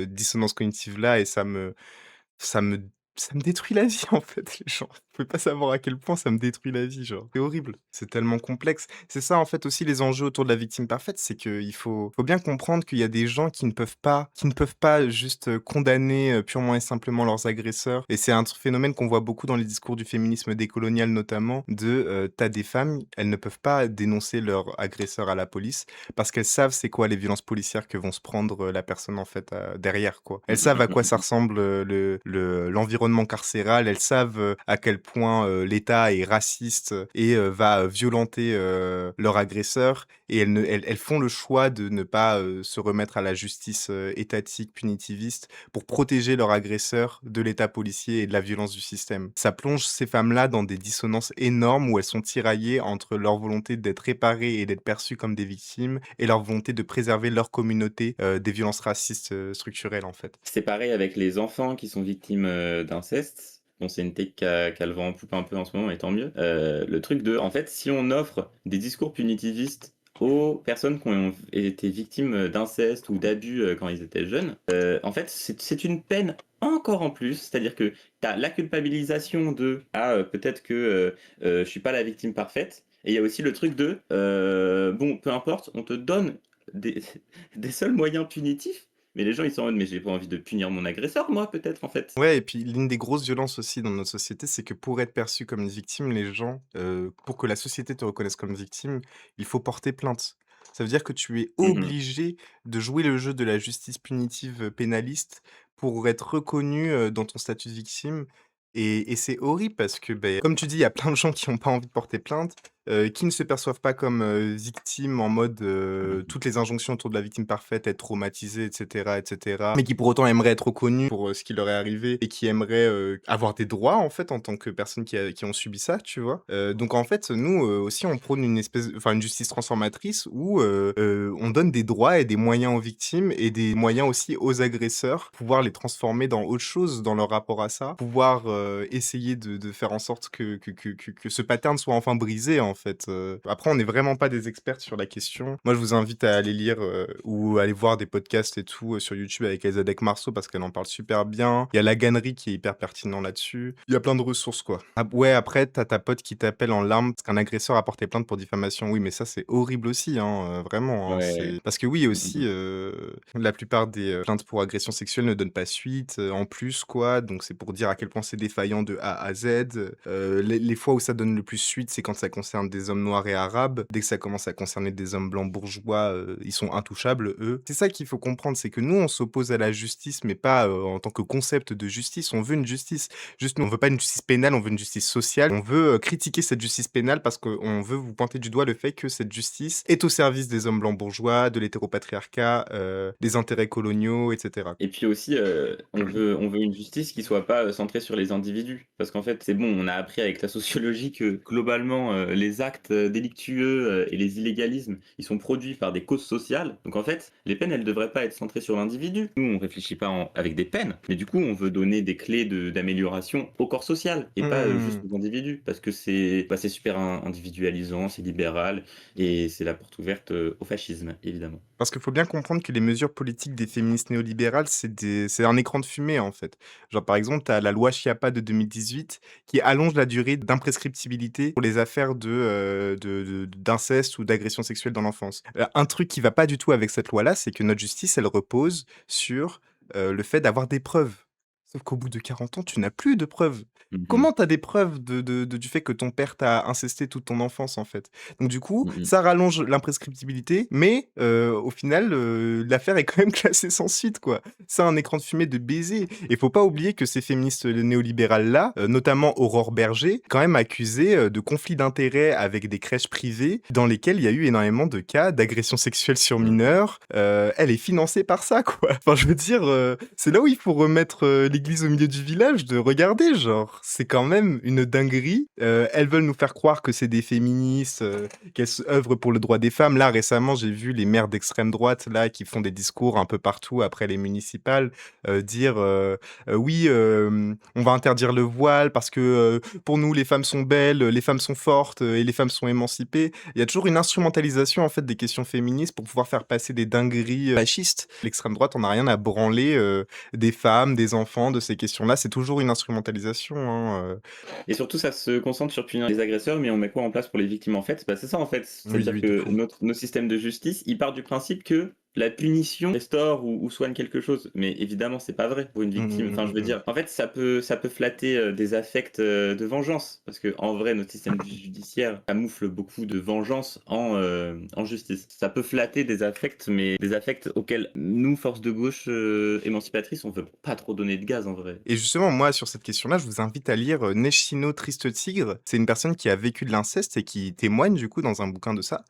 dissonances cognitives-là et ça me ça me détruit la vie, en fait, les gens. Vous pouvez pas savoir à quel point ça me détruit la vie, genre. C'est horrible. C'est tellement complexe. C'est ça, en fait, aussi les enjeux autour de la victime parfaite, c'est qu'il faut bien comprendre qu'il y a des gens qui ne peuvent pas juste, condamner, purement et simplement leurs agresseurs et c'est un phénomène qu'on voit beaucoup dans les discours du féminisme décolonial notamment tu des femmes, elles ne peuvent pas dénoncer leur agresseur à la police parce qu'elles savent c'est quoi les violences policières que vont se prendre, la personne en fait, derrière quoi. Elles Mmh mh, savent à mmh quoi mh, ça mmh. ressemble, l'environnement carcéral, elles savent, à quel point, l'État est raciste et va, violenter, leur agresseur et elles font le choix de ne pas, se remettre à la justice, étatique punitiviste pour protéger leur agresseur de l'État policier et de la violence du système. Ça plonge ces femmes-là dans des dissonances énormes où elles sont tiraillées entre leur volonté d'être réparées et d'être perçues comme des victimes et leur volonté de préserver leur communauté, des violences racistes, structurelles, en fait. C'est pareil avec les enfants qui sont victimes, d'inceste. Bon, c'est une take qu'a le vent en poupe un peu en ce moment et tant mieux. Le truc de en fait, si on offre des discours punitivistes aux personnes qui ont été victimes, d'inceste ou d'abus, quand ils étaient jeunes, en fait, c'est une peine encore en plus. C'est-à-dire que tu as la culpabilisation de: «Ah, peut-être que, je suis pas la victime parfaite» et il y a aussi le truc de, bon, peu importe, on te donne des des seuls moyens punitifs mais les gens, ils sont en mode: «Mais j'ai pas envie de punir mon agresseur moi, peut-être, en fait». Ouais et puis l'une des grosses violences aussi dans notre société, c'est que pour être perçu comme une victime, les gens, pour que la société te reconnaisse comme victime, il faut porter plainte. Ça veut dire que tu es Mmh mh. obligé de jouer le jeu de la justice punitive, pénaliste pour être reconnu, dans ton statut de victime et c'est horrible parce que, beh, comme tu dis, il y a plein de gens qui ont pas envie de porter plainte, qui ne se perçoivent pas comme, victimes en mode, Mmh. toutes les injonctions autour de la victime parfaite, être traumatisé et cetera, mais qui pour autant aimeraient être reconnus pour, ce qui leur est arrivé et qui aimeraient, avoir des droits en fait en tant que personnes qui ont subi ça, tu vois? Donc en fait, nous, aussi on prône une justice transformatrice où, on donne des droits et des moyens aux victimes et des moyens aussi aux agresseurs, pouvoir les transformer dans autre chose dans leur rapport à ça, pouvoir, essayer de faire en sorte que ce pattern soit enfin brisé, en fait, Après on n'est vraiment pas des experts sur la question. Moi, je vous invite à aller lire, ou aller voir des podcasts et tout, sur YouTube avec Elisabeth Marceau parce qu'elle en parle super bien. Il y a La Gannerie qui est hyper pertinent là-dessus. Il y a plein de ressources, quoi. Ah ouais, après, t'as ta pote qui t'appelle en larmes parce qu'un agresseur a porté plainte pour diffamation. Oui, mais ça, c'est horrible aussi, hein, vraiment, hein. Ouais. C'est parce que oui, Mmh mh, aussi, mmh. la plupart des, plaintes pour agression sexuelle ne donnent pas suite, en plus, quoi. Donc c'est pour dire à quel point c'est défaillant de A à Z. Les fois où ça donne le plus suite, c'est quand ça concerne concerne des hommes noirs et arabes. Dès que ça commence à concerner des hommes blancs bourgeois, ils sont intouchables, eux. C'est ça qu'il faut comprendre, c'est que nous, on s'oppose à la justice, mais pas, en tant que concept de justice. On veut une justice. Juste, nous, on veut pas une justice pénale, on veut une justice sociale. On veut, critiquer cette justice pénale parce qu'on veut vous pointer du doigt le fait que cette justice est au service des hommes blancs bourgeois, de l'hétéropatriarcat, des intérêts coloniaux, et cetera. Et puis aussi, on veut une justice qui soit pas centrée sur les individus. Parce qu'en fait, c'est bon, on a appris avec la sociologie que globalement, les actes délictueux et les illégalismes, ils sont produits par des causes sociales. Donc en fait, les peines, elles devraient pas être centrées sur l'individu. Nous, on réfléchit pas avec des peines, mais du coup, on veut donner des clés d'amélioration au corps social et pas juste Mmh. aux individus. Parce que c'est super individualisant, c'est libéral et c'est la porte ouverte au fascisme, évidemment. Parce qu'il faut bien comprendre que les mesures politiques des féministes néolibérales, c'est un écran de fumée, en fait. Genre, par exemple, tu as la loi Schiappa de 2018 qui allonge la durée d'imprescriptibilité pour les affaires d'inceste ou d'agression sexuelle dans l'enfance. Un truc qui va pas du tout avec cette loi-là, c'est que notre justice, elle repose sur le fait d'avoir des preuves. Sauf qu'au bout de 40 ans, tu n'as plus de preuves. Mmh. Comment tu as des preuves du fait que ton père t'a incesté toute ton enfance, en fait? Donc du coup, Mmh mh. ça rallonge l'imprescriptibilité, mais au final, l'affaire est quand même classée sans suite, quoi. C'est un écran de fumée de baiser et faut pas oublier que ces féministes néolibérales-là, notamment Aurore Berger, quand même accusée, de conflits d'intérêts avec des crèches privées dans lesquelles il y a eu énormément de cas d'agressions sexuelles sur Mmh. mineurs. Elle est financée par ça, quoi. Enfin, je veux dire, c'est là où il faut remettre, l'église au milieu du village, de regarder, genre, c'est quand même une dinguerie. Elles veulent nous faire croire que c'est des féministes, qu'elles œuvrent pour le droit des femmes. Là, récemment, j'ai vu les maires d'extrême droite, là, qui font des discours un peu partout après les municipales, dire, «Oui, on va interdire le voile parce que, pour nous, les femmes sont belles, les femmes sont fortes, et les femmes sont émancipées». Il y a toujours une instrumentalisation, en fait, des questions féministes pour pouvoir faire passer des dingueries, fascistes. L'extrême droite on a rien à branler, des femmes, des enfants, de ces questions-là. C'est toujours une instrumentalisation, hein, Et surtout, ça se concentre sur punir les agresseurs, mais on met quoi en place pour les victimes en fait? Bah, c'est ça en fait. Oui, C'est-à-dire oui, de que fou. nos systèmes de justice, ils partent du principe que la punition restaure ou soigne quelque chose. Mais évidemment, c'est pas vrai pour une Mmh victime. mh, Enfin, mmh je veux mh, mmh. dire, en fait, ça peut flatter des affects de vengeance. Parce que en vrai, notre système judiciaire camoufle beaucoup de vengeance en justice. Ça peut flatter des affects, mais des affects auxquels nous, force de gauche émancipatrice, on veut pas trop donner de gaz en vrai. Et justement, moi, sur cette question-là, je vous invite à lire, Neshino Triste Tigre. C'est une personne qui a vécu de l'inceste et qui témoigne, du coup, dans un bouquin de ça.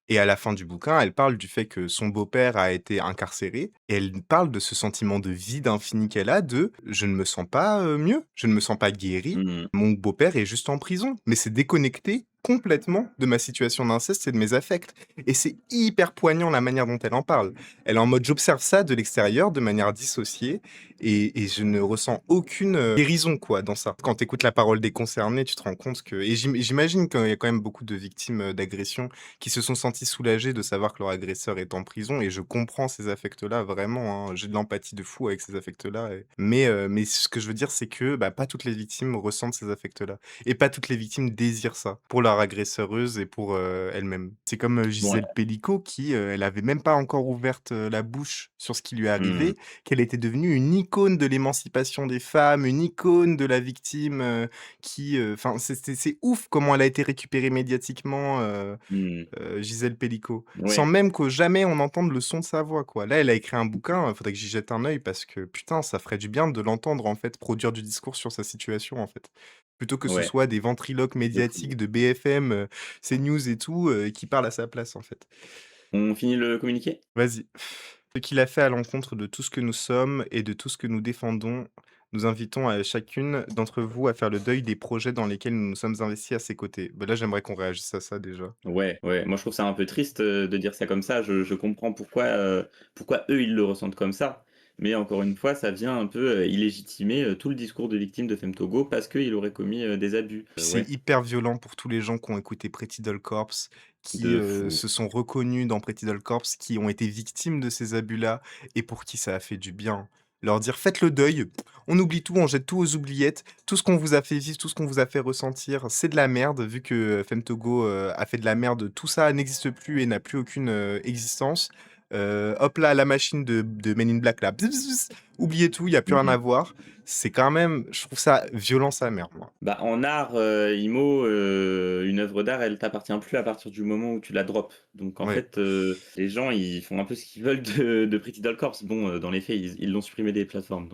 Et à la fin du bouquin, elle parle du fait que son beau-père a été incarcéré et elle parle de ce sentiment de vide infini qu'elle a de: «Je ne me sens pas, mieux, je ne me sens pas guérie, Mmh. mon beau-père est juste en prison». Mais c'est déconnecté complètement de ma situation d'inceste et de mes affects et c'est hyper poignant la manière dont elle en parle. Elle est en mode: «J'observe ça de l'extérieur de manière dissociée et je ne ressens aucune, guérison, quoi, dans ça». Quand tu écoutes la parole des concernés, tu te rends compte que et j'imagine qu'il y a quand même beaucoup de victimes, d'agressions qui se sont sentis soulagés de savoir que leur agresseur est en prison et je comprends ces affects-là vraiment, hein. J'ai de l'empathie de fou avec ces affects-là mais ce que je veux dire, c'est que, bah, pas toutes les victimes ressentent ces affects-là et pas toutes les victimes désirent ça pour leur agresseuse et pour, elles-mêmes. C'est comme, Ouais. Gisèle Pelicot qui, elle avait même pas encore ouverte, la bouche sur ce qui lui est Mmh. arrivé, qu'elle était devenue une icône de l'émancipation des femmes, une icône de la victime, qui, enfin, c'est ouf comment elle a été récupérée médiatiquement, Mmh. Gisèle Pelicot, sans Ouais. même que jamais on entende le son de sa voix, quoi. Là, elle a écrit un bouquin, faudrait que j'y jette un œil parce que putain, ça ferait du bien de l'entendre, en fait, produire du discours sur sa situation, en fait. Plutôt que ce Ouais, soit des ventriloques de fou. médiatiques de BFM, CNews et tout, qui parlent à sa place, en fait. On finit le communiqué? Vas-y. Ce qu'il a fait à l'encontre de tout ce que nous sommes et de tout ce que nous défendons, nous invitons à chacune d'entre vous à faire le deuil des projets dans lesquels nous nous sommes investis à ses côtés. Bah, là, j'aimerais qu'on réagisse à ça déjà. Ouais, ouais. Moi, je trouve ça un peu triste, de dire ça comme ça. Je comprends pourquoi eux, ils le ressentent comme ça. Mais encore une fois, ça vient un peu, illégitimer, tout le discours de victime de Femtogo parce qu'il aurait commis, des abus. Puis c'est Ouais, hyper violent pour tous les gens qui ont écouté Pretty Doll Corps, qui, de fou. se sont reconnus dans Pretty Doll Corps, qui ont été victimes de ces abus-là et pour qui ça a fait du bien. Leur dire: «Faites le deuil, on oublie tout, on jette tout aux oubliettes. Tout ce qu'on vous a fait vivre, tout ce qu'on vous a fait ressentir, c'est de la merde, vu que Femtogo, a fait de la merde, tout ça n'existe plus et n'a plus aucune, existence. Hop là, la machine de Men in Black là, bzz, bzz, bzz, oubliez tout, il y a plus rien à Mmh. voir. c'est quand même je trouve ça violent sa mère, moi. Bah, en art, IMO, une œuvre d'art, elle t'appartient plus à partir du moment où tu la drops. Donc en Ouais, fait, les gens, ils font un peu ce qu'ils veulent de Pretty Doll Corps. Bon, dans les faits, ils l'ont supprimé des plateformes,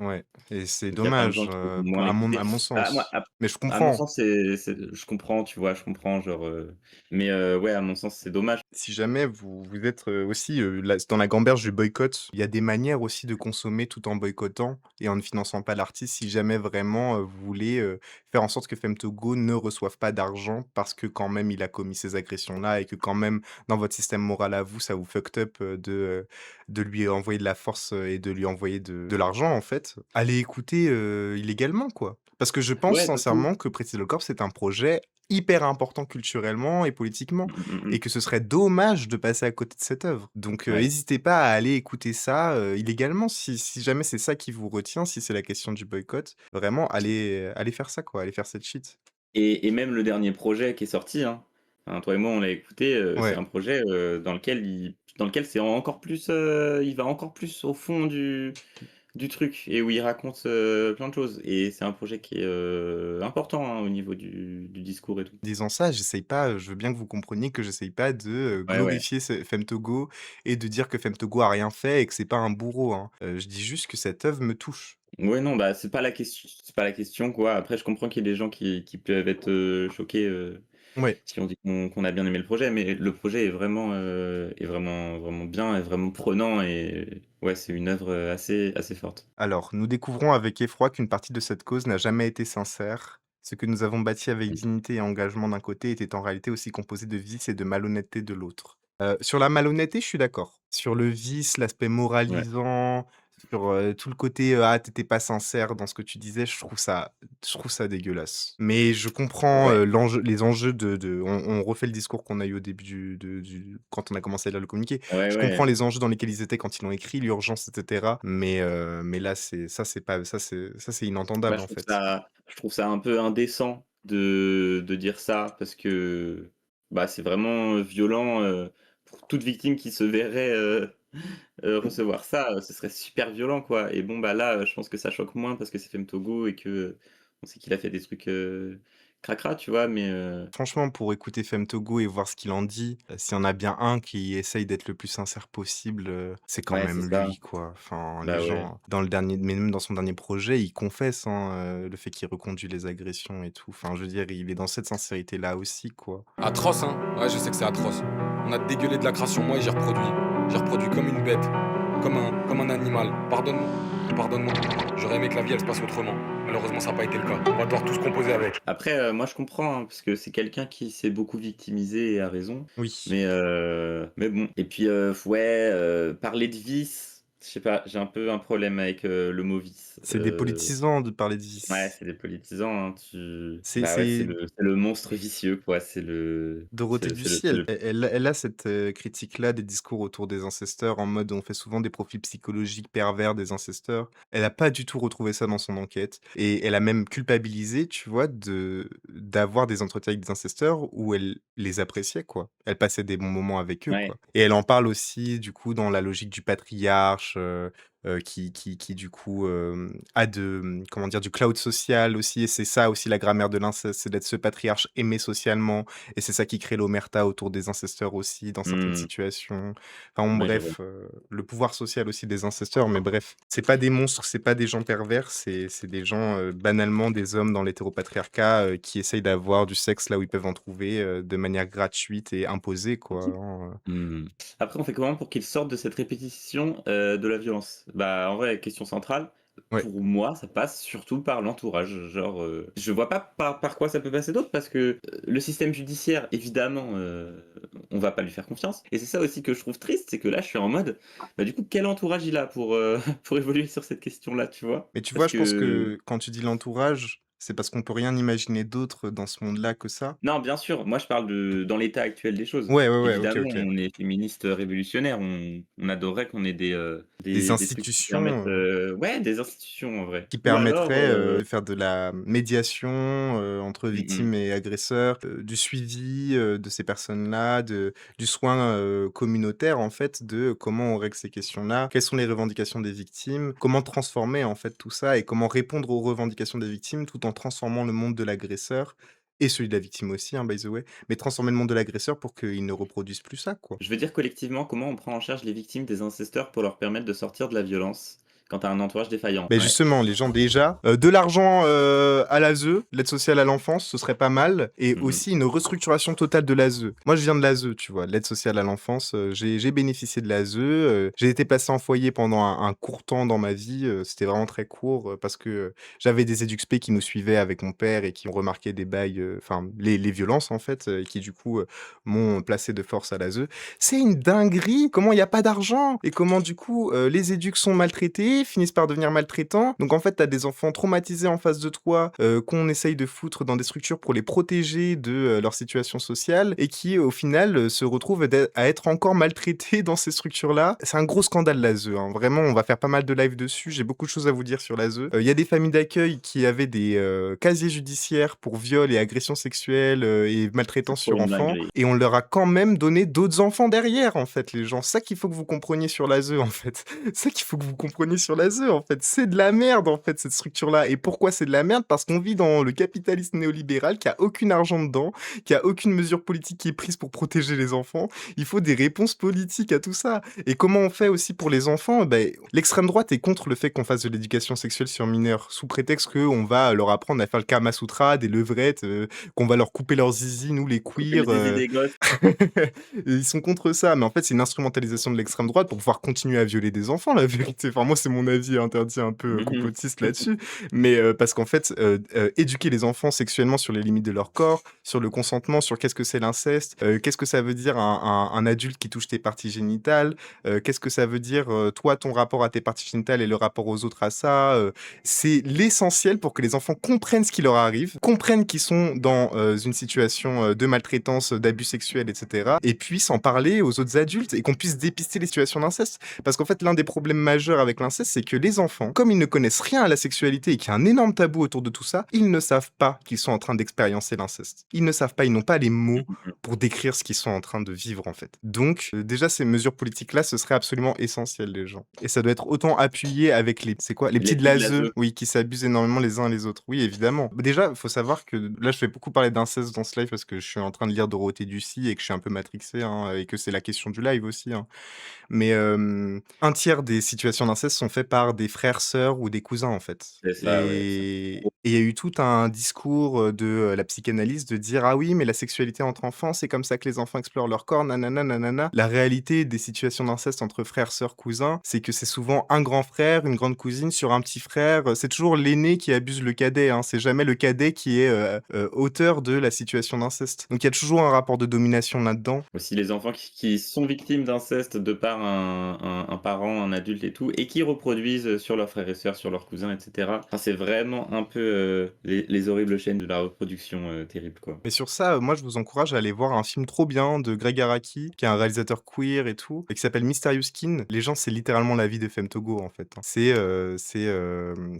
ouais et c'est donc il y a plein de dommage, gens qui vont moins à l'écouter. mon Bah, moi, sens. Mais je à mon comprends. sens, c'est je comprends, tu vois? Je comprends, genre, mais ouais, à mon sens, c'est dommage. Si jamais vous êtes, aussi, là dans la gamberge du boycott, il y a des manières aussi de consommer tout en boycottant et en ne finançant pas l'artiste si jamais vraiment, vous voulez, faire en sorte que Femtogo ne reçoive pas d'argent parce que quand même il a commis ces agressions-là et que quand même dans votre système moral à vous, ça vous fucked up, de lui envoyer de la force, et de lui envoyer de l'argent en fait. Allez écouter, illégalement quoi. Parce que je pense Ouais, de fou. sincèrement que Pretty Little Corps c'est un projet hyper important culturellement et politiquement Mmh, mmh, et mmh. que ce serait dommage de passer à côté de cette œuvre. Donc, Ouais. hésitez pas à aller écouter ça, illégalement si jamais c'est ça qui vous retient, si c'est la question du boycott, vraiment allez faire ça quoi, allez faire cette shit. Et même le dernier projet qui est sorti, hein, enfin, toi et moi, on l'a écouté, c'est Ouais, un projet, dans lequel c'est encore plus, il va encore plus au fond du truc et où il raconte, plein de choses et c'est un projet qui est, important, hein, au niveau du discours et tout. disant ça, j'essaye pas, je veux bien que vous compreniez que j'essaye pas de, Ouais, ouais. glorifier ce Femtogo et de dire que Femtogo a rien fait et que c'est pas un bourreau, hein. Je dis juste que cette œuvre me touche. Ouais, non, bah, c'est pas la question, quoi. Après, je comprends qu'il y ait des gens qui peuvent être, choqués, Ouais. si on dit qu'on a bien aimé le projet, mais le projet est vraiment vraiment bien, est vraiment prenant et ouais, c'est une œuvre, assez forte. Alors, nous découvrons avec effroi qu'une partie de cette cause n'a jamais été sincère. Ce que nous avons bâti avec Mmh. dignité et engagement d'un côté était en réalité aussi composé de vices et de malhonnêteté de l'autre. Sur la malhonnêteté, je suis d'accord. Sur le vice, l'aspect Ouais. moralisant, sur tout le côté ah, t'étais pas sincère dans ce que tu disais, je trouve ça dégueulasse. Mais je comprends Ouais. les enjeux on refait le discours qu'on a eu au début quand on a commencé à lire le communiqué. Ouais, Je comprends ouais. les enjeux dans lesquels ils étaient quand ils l'ont écrit, l'urgence, et cetera. Mais là, c'est pas ça, c'est Bah, inentendable, en fait. je trouve ça un peu indécent de dire ça parce que, bah, c'est vraiment, violent, pour toute victime qui se verrait, recevoir ça, ce serait super violent, quoi et bon, bah, là, je pense que ça choque moins parce que c'est Femme Togo et que on sait qu'il a fait des trucs, cracra, tu vois? Mais Franchement, pour écouter Femtogo et voir ce qu'il en dit, s'il y en a bien un qui essaye d'être le plus sincère possible, c'est quand ouais, c'est même ça. lui, quoi. Enfin, les Bah, ouais. gens dans le dernier mais même dans son dernier projet, il confesse, hein, le fait qu'il reconduit les agressions et tout. Enfin, je veux dire, il est dans cette sincérité-là aussi, quoi. Atroce, hein. Ouais, je sais que c'est atroce. On a dégueulé de la crasse sur moi et j'ai reproduit. J'ai reproduit comme une bête, comme un animal. Pardonne-moi, pardonne-moi. J'aurais aimé que la vie, elle se passe autrement. Malheureusement, ça n'a pas été le cas. On va devoir tous composer avec. Après, moi, je comprends, hein, parce que c'est quelqu'un qui s'est beaucoup victimisé et a raison. Oui. Mais bon. Et puis, ouais, parler de vice, je sais pas, j'ai un peu un problème avec, le mot vice. C'est dépolitisant de parler de Ouais, vice. c'est des politisants, hein, bah, ouais, C'est c'est le monstre vicieux, quoi. Dorothée C'est Ducy, le elle a cette, critique-là des discours autour des ancestors en mode on fait souvent des profils psychologiques pervers des ancestors. Elle a pas du tout retrouvé ça dans son enquête et elle a même culpabilisé, tu vois, d'avoir des entretiens avec des ancestors où elle les appréciait, quoi. Elle passait des bons moments avec eux, ouais, quoi et elle en parle aussi, du coup, dans la logique du patriarche, qui du coup, a comment dire? Du cloud social aussi et c'est ça aussi la grammaire de l'inceste, c'est d'être ce patriarche aimé socialement et c'est ça qui crée l'omerta autour des ancestors aussi dans certaines mmh, situations. Enfin bon ouais, je vois. bref, le pouvoir social aussi des ancestors, mais bref. C'est pas des monstres, c'est pas des gens pervers, c'est des gens, banalement des hommes dans l'hétéropatriarcat, qui essayent d'avoir du sexe là où ils peuvent en trouver, de manière gratuite et imposée quoi, hein. Mmh. Après, on fait comment pour qu'ils sortent de cette répétition, de la violence? Bah, en vrai, question centrale, Ouais. pour moi, ça passe surtout par l'entourage. Genre, je vois pas par quoi ça peut passer d'autre parce que, le système judiciaire, évidemment, on va pas lui faire confiance et c'est ça aussi que je trouve triste, c'est que là, je suis en mode, bah, du coup, quel entourage il a pour, pour évoluer sur cette question-là, tu vois? Mais tu vois, Parce je pense que que quand tu dis l'entourage, C'est parce qu'on peut rien imaginer d'autre dans ce monde-là que ça? Non, bien sûr, moi je parle de dans l'état actuel des choses. Ouais, ouais, ouais, OK, Évidemment, OK. on est féministes, révolutionnaires, on adorerait qu'on ait Des des trucs qui permettent, institutions, ouais, des institutions en vrai. qui Ou alors, permettraient, de faire de la médiation, entre mmh mh. victimes et agresseurs, du suivi, de ces personnes-là, du soin, communautaire, en fait, de comment on règle ces questions-là, quelles sont les revendications des victimes, comment transformer, en fait, tout ça et comment répondre aux revendications des victimes tout en transformant le monde de l'agresseur et celui de la victime aussi, hein, by the way, mais transformer le monde de l'agresseur pour qu'il ne reproduise plus ça, quoi. Je veux dire collectivement, comment on prend en charge les victimes des incesteurs pour leur permettre de sortir de la violence quand tu as un entourage défaillant? Beh, Ouais. justement, les gens déjà, de l'argent, à l'ASE, l'aide sociale à l'enfance, ce serait pas mal et Mmh mh. aussi une restructuration totale de l'ASE. Moi, je viens de l'ASE, tu vois? De l'aide sociale à l'enfance, j'ai bénéficié de l'ASE, j'ai été placé en foyer pendant un court temps dans ma vie, c'était vraiment très court, parce que, j'avais des éduc-spé qui nous suivaient avec mon père et qui ont remarqué des bails, enfin les violences en fait, et qui du coup, m'ont placé de force à l'ASE. C'est une dinguerie! Comment il y a pas d'argent et comment du coup, les éducs sont maltraités, finissent par devenir maltraitants. Donc en fait, tu as des enfants traumatisés en face de toi, qu'on essaye de foutre dans des structures pour les protéger de, leur situation sociale et qui au final, se retrouvent à être encore maltraités dans ces structures-là. C'est un gros scandale l'ASE, hein. Vraiment, on va faire pas mal de live dessus. J'ai beaucoup de choses à vous dire sur l'ASE. Il y a des familles d'accueil qui avaient des, casiers judiciaires pour viol et agressions sexuelles, et C'est maltraitance trop sur une enfants dinguerie. et on leur a quand même donné d'autres enfants derrière, en fait, les gens. C'est ça qu'il faut que vous compreniez sur l'ASE, en fait. C'est ça qu'il faut que vous compreniez sur l'ASE, en fait. C'est de la merde, en fait, cette structure-là. Et pourquoi c'est de la merde? Parce qu'on vit dans le capitalisme néolibéral qui a aucun argent dedans, qui a aucune mesure politique qui est prise pour protéger les enfants. Il faut des réponses politiques à tout ça. Et comment on fait aussi pour les enfants? Ben, l'extrême droite est contre le fait qu'on fasse de l'éducation sexuelle sur mineurs, sous prétexte qu'on va leur apprendre à faire le Kama Sutra, des levrettes, qu'on va leur couper leurs zizi, nous les Couper les queers. zizi des gosses. Ils sont contre ça, mais en fait, c'est une instrumentalisation de l'extrême droite pour pouvoir continuer à violer des enfants, la vérité. Enfin, moi, c'est mon avis interdit un peu Mmh mh. complotiste là-dessus, mais parce qu'en fait, éduquer les enfants sexuellement sur les limites de leur corps, sur le consentement, sur qu'est-ce que c'est l'inceste, qu'est-ce que ça veut dire un adulte qui touche tes parties génitales, qu'est-ce que ça veut dire, toi, ton rapport à tes parties génitales et le rapport aux autres à ça, c'est l'essentiel pour que les enfants comprennent ce qui leur arrive, comprennent qu'ils sont dans, une situation, de maltraitance, d'abus sexuels et cetera et puissent en parler aux autres adultes et qu'on puisse dépister les situations d'inceste. Parce qu'en fait, l'un des problèmes majeurs avec l'inceste, c'est que les enfants, comme ils ne connaissent rien à la sexualité et qu'il y a un énorme tabou autour de tout ça, ils ne savent pas qu'ils sont en train d'expériencer l'inceste. Ils ne savent pas, ils n'ont pas les mots Mmh mh. pour décrire ce qu'ils sont en train de vivre, en fait. Donc, déjà, ces mesures politiques-là, ce serait absolument essentiel, les gens. Et ça doit être autant appuyé avec les c'est quoi? Les Les petits de petits de l'ASE, l'ASE. oui, qui s'abusent énormément les uns les autres. Oui, évidemment. Bah, déjà, il faut savoir que là, je vais beaucoup parler d'inceste dans ce live parce que je suis en train de lire Dorothée Ducy et que je suis un peu matrixé, hein, et que c'est la question du live aussi, hein. Mais 1/3 des situations d'inceste sont faites par des frères, sœurs ou des cousins, en fait. C'est ça, ouais, ça Et il y a eu tout un discours, de, la psychanalyse de dire: «Ah oui, mais la sexualité entre enfants, c'est comme ça que les enfants explorent leur corps, nanana, nanana». La réalité des situations d'inceste entre frères, sœurs, cousins, c'est que c'est souvent un grand frère, une grande cousine sur un petit frère, c'est toujours l'aîné qui abuse le cadet, hein. C'est jamais le cadet qui est, auteur de la situation d'inceste. Donc il y a toujours un rapport de domination là-dedans. aussi les enfants qui sont victimes d'inceste de par un parent, un adulte et tout, et qui reproduisent sur leurs frères et sœurs, sur leurs cousins, et cetera. Enfin, c'est vraiment un peu, les horribles chaînes de la reproduction, terrible, quoi. Mais sur ça, moi, je vous encourage à aller voir un film trop bien de Greg Araki, qui est un réalisateur queer et tout, et qui s'appelle Mysterious Skin. Les gens, c'est littéralement la vie de Femme Togo, en fait, hein.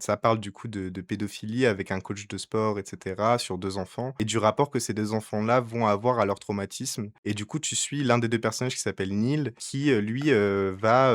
Ça parle du coup de pédophilie avec un coach de sport, et cetera, sur 2 enfants et du rapport que ces 2 enfants-là vont avoir à leur traumatisme et du coup, tu suis l'un des 2 personnages qui s'appelle Neil qui, lui, va,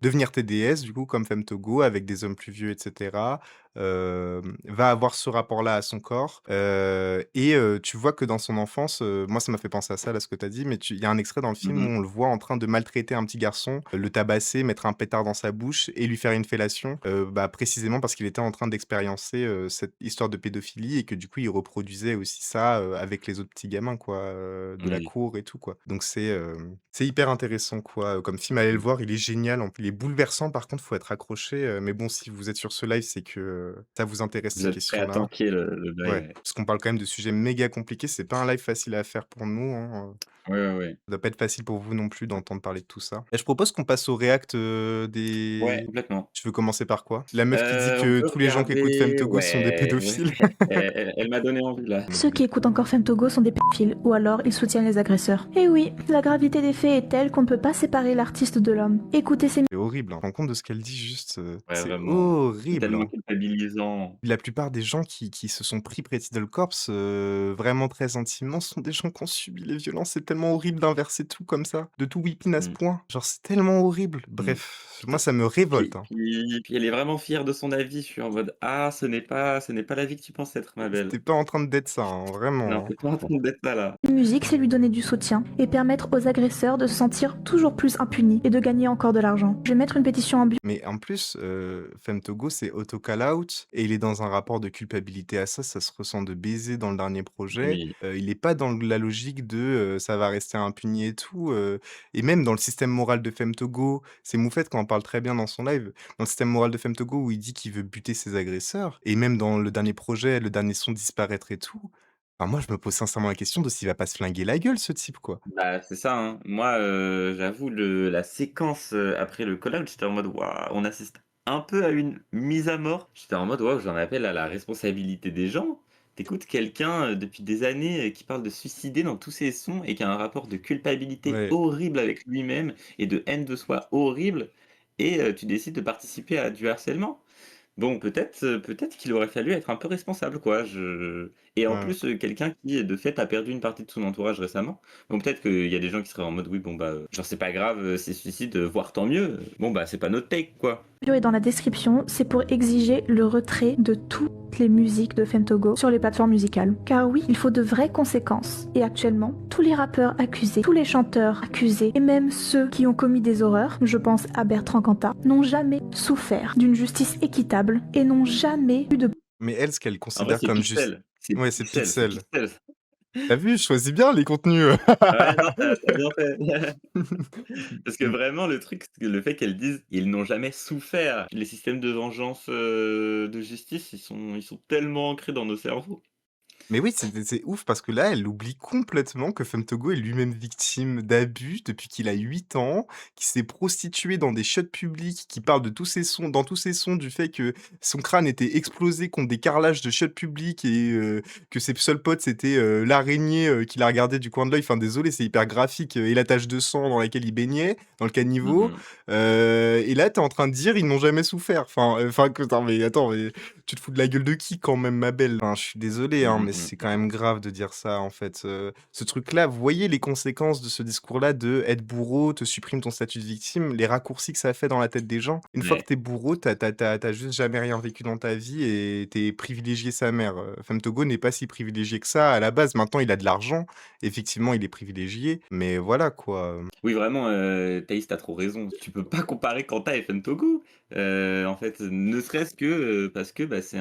devenir TDS, du coup, comme Femme Togo avec des hommes plus vieux, et cetera. Va avoir ce rapport-là à son corps, et tu vois que dans son enfance, moi ça m'a fait penser à ça là, ce que tu as dit, mais il y a un extrait dans le film Mmh où mh. on le voit en train de maltraiter un petit garçon, le tabasser, mettre un pétard dans sa bouche et lui faire une fellation, bah, précisément parce qu'il était en train d'expériencer, cette histoire de pédophilie et que du coup il reproduisait aussi ça, avec les autres petits gamins quoi, de la Oui. cour et tout quoi. Donc c'est hyper intéressant quoi, comme film, allez le Mmh. voir, il est génial, il est bouleversant par contre, faut être accroché, mais bon si vous êtes sur ce live, c'est que, ça vous intéresse Vous ces êtes prêts à questions-là. tanker le bail, Ouais, ouais. parce qu'on parle quand même de sujets méga compliqués, c'est pas un live facile à faire pour nous, hein, Ouais, ouais, ouais. ça doit pas être facile pour vous non plus d'entendre parler de tout ça. Et je propose qu'on passe au react, Ouais, des complètement. tu veux commencer par quoi? La meuf qui dit On que peut tous les gens qui écoutent regarder Femtogo sont des ouais, pédophiles. elle m'a donné envie là. Ceux qui écoutent encore Femtogo sont des pédophiles, ou alors ils soutiennent les agresseurs. Et oui, la gravité des faits est telle qu'on ne peut pas séparer l'artiste de l'homme. Écoutez ces C'est horrible, hein. Tu te rends compte de ce qu'elle dit juste, Ouais, c'est vraiment. C'est horrible, tellement hein. culpabilisant. La plupart des gens qui se sont pris Pretty Doll Corps, vraiment très intimement, sont des gens qui ont subi les violences. C'est tellement horrible d'inverser tout comme ça, de tout whipping à ce Mmh, point. Genre, c'est tellement horrible. mmh. Bref, Puis moi ça me révolte, hein. puis elle est vraiment fière de son avis. Je suis en mode: «Ah, ce n'est pas la vie que tu penses être, ma belle. Tu pas en train d'être ça, hein, Non, vraiment, tu hein. pas en train d'être ça, là». musiques, c'est lui donner du soutien et permettre aux agresseurs de se sentir toujours plus impunis et de gagner encore de l'argent. Je vais mettre une pétition en Mais en plus, Femtogo, c'est auto call out et il est dans un rapport de culpabilité à ça. Ça se ressent de baiser dans le dernier projet. Oui. Il est pas dans la logique de, ça va rester impuni et tout, et même dans le système moral de Femtogo, c'est Moufette qui en parle très bien dans son live. Dans le système moral de Femtogo où il dit qu'il veut buter ses agresseurs et même dans le dernier projet, le dernier son Disparaître et tout. Enfin moi, je me pose sincèrement la question de s'il va pas se flinguer la gueule ce type, quoi. Bah, c'est ça, hein. Moi, j'avoue la séquence, après le call-out, j'étais en mode: «Waouh!» On assiste un peu à une mise à mort. J'étais en mode: «Waouh!» J'en appelle à la responsabilité des gens. T'écoutes quelqu'un, depuis des années, qui parle de se suicider dans tous ses sons et qui a un rapport de culpabilité Ouais, horrible avec lui-même et de haine de soi horrible et tu décides de participer à du harcèlement. Bon, peut-être qu'il aurait fallu être un peu responsable, quoi. Je et en ouais. plus, quelqu'un qui, de fait, a perdu une partie de son entourage récemment. Bon, peut-être qu'il y a des gens qui seraient en mode: «Oui, bon, bah, genre, c'est pas grave, s'il se suicide, voire tant mieux. Bon, bah, c'est pas notre take, quoi». bio est dans la description, c'est pour exiger le retrait de toutes les musiques de Femtogo sur les plateformes musicales. Car oui, il faut de vraies conséquences. Et actuellement, tous les rappeurs accusés, tous les chanteurs accusés, et même ceux qui ont commis des horreurs, je pense à Bertrand Cantat, n'ont jamais souffert d'une justice équitable et n'ont jamais eu de Mais elle, ce qu'elle En vrai, considère c'est comme juste Pixel. C'est ouais, c'est Pixel, c'est Pixel. Pixel. Tu vu? Je choisis bien les contenus, Ouais, non, tu bien fait. Parce que vraiment, le truc, c'est que le fait qu'elles disent: «Ils n'ont jamais souffert». Les systèmes de vengeance, de justice, ils sont tellement ancrés dans nos cerveaux. Mais oui, c'est ouf parce que là, elle oublie complètement que Femtogo est lui-même victime d'abus depuis qu'il a 8 ans, qu'il s'est prostitué dans des shots publics, qui parle de tous ses sons dans tous ses sons du fait que son crâne était explosé contre des carrelages de shots publics et que ses seuls potes, c'était, l'araignée, qu'il a regardé du coin de l'œil. Enfin désolé, c'est hyper graphique, et la tache de sang dans laquelle il baignait, dans le Mmh caniveau, mh. et là, tu es en train de dire: «Ils n'ont jamais souffert». Enfin que non mais attends, mais tu te fous de la gueule de qui quand même, ma belle? Enfin, je suis désolé, Mmh hein, mh, mais mmh, c'est quand mmh. même grave de dire ça, en fait. Ce truc-là, vous voyez les conséquences de ce discours-là de être bourreau te supprime ton statut de victime, les raccourcis que ça fait dans la tête des gens. Une fois que Ouais. t'es bourreau, t'as juste jamais rien vécu dans ta vie et tu privilégié sa mère. Femtogo n'est pas si privilégié que ça à la base. Maintenant, il a de l'argent. Effectivement, il est privilégié, mais voilà quoi. Oui, vraiment, Thaïs, tu trop raison. Tu peux pas comparer Kanta et Fentogo. En fait, ne serait-ce que, parce que, bah, c'est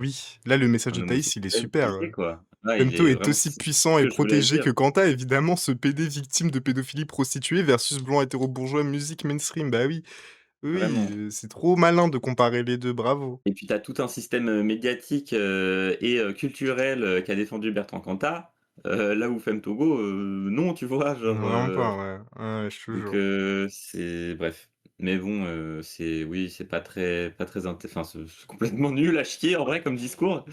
Oui, là, le message de un Thaïs, il est homosexuel super. prisé, quoi. Ouais, il Femto est est vraiment aussi c'est puissant ce et que je voulais protégé que dire. Kanta, évidemment, ce PD victime de pédophilie prostituée versus blanc hétéro-bourgeois musique mainstream. Bah oui, oui, oui, Vraiment. c'est trop malin de comparer les 2, bravo. Et puis tu as tout un système, médiatique, et culturel, qui a défendu Bertrand Cantat, là où Femtogo, non, tu vois? Genre, Vraiment pas, ouais. Ouais, ouais, je te donc jure. c'est bref. Mais bon, c'est oui, c'est pas très enfin, c'est complètement nul à chier en vrai comme discours.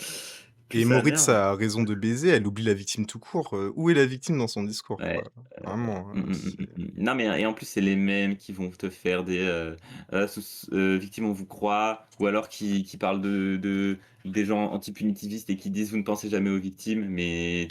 Puis Et sa Moritz mère, a raison de baiser, elle oublie la victime tout court. Où est la victime dans son discours, ouais, quoi? Vraiment, mmh, mmh, c'est mmh, mmh. Non, mais et en plus, c'est les mêmes qui vont te faire des, «Victime, on vous croit», ou alors qui parlent de des gens anti-punitivistes et qui disent: «Vous ne pensez jamais aux victimes», mais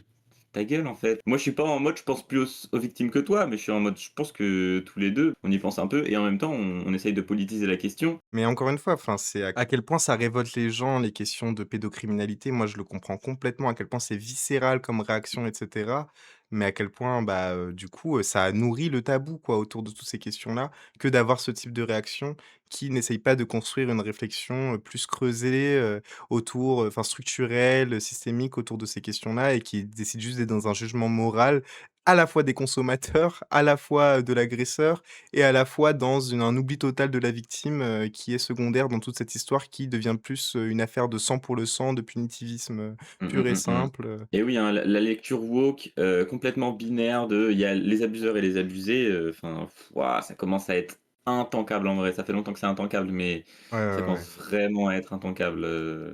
ta gueule, en fait. Moi, je suis pas en mode je pense plus aux victimes que toi, mais je suis en mode je pense que tous les 2 on y pense un peu et en même temps, on essaye de politiser la question. mais encore une fois, enfin, c'est à quel point ça révolte les gens, les questions de pédocriminalité. Moi, je le comprends complètement, à quel point c'est viscéral comme réaction et cetera. Mais à quel point, bah, du coup, ça nourrit le tabou, quoi, autour de toutes ces questions-là, que d'avoir ce type de réaction qui n'essaye pas de construire une réflexion, plus creusée, autour, enfin structurelle, systémique autour de ces questions-là et qui décide juste d'être dans un jugement moral à la fois des consommateurs, à la fois de l'agresseur et à la fois dans un oubli total de la victime, qui est secondaire dans toute cette histoire qui devient plus, une affaire de sang pour le sang, de punitivisme, Mmh, pur et mmh, mmh, mmh. simple. Et oui, hein, la lecture woke, complètement binaire de il y a les abuseurs et les abusés, enfin, waouh, ça commence à être intankable en vrai. Ça fait longtemps que c'est intankable, mais Ouais, ça ouais, ouais. commence vraiment à être intankable,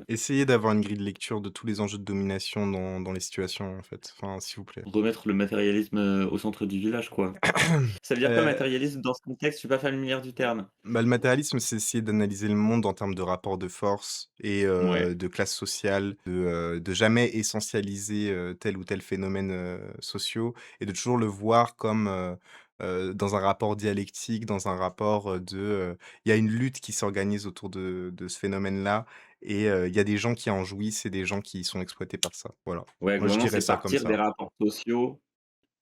Essayez d'avoir une grille de lecture de tous les enjeux de domination dans les situations, en fait. Enfin, s'il vous plaît. remettre le matérialisme, au centre du village, quoi. Ça veut dire quoi Heu, matérialisme dans ce contexte? Je suis pas familière du terme. le matérialisme, c'est essayer d'analyser le monde en termes de rapport de force et Ouais, de classe sociale, de jamais essentialiser, tel ou tel phénomène, sociaux et de toujours le voir comme, dans un rapport dialectique, dans un rapport, il y a une lutte qui s'organise autour de ce phénomène-là et il y a des gens qui en jouissent et des gens qui sont exploités par ça. Voilà. ouais, Moi, je globalement, dirais c'est ça comme partir des ça. rapports sociaux.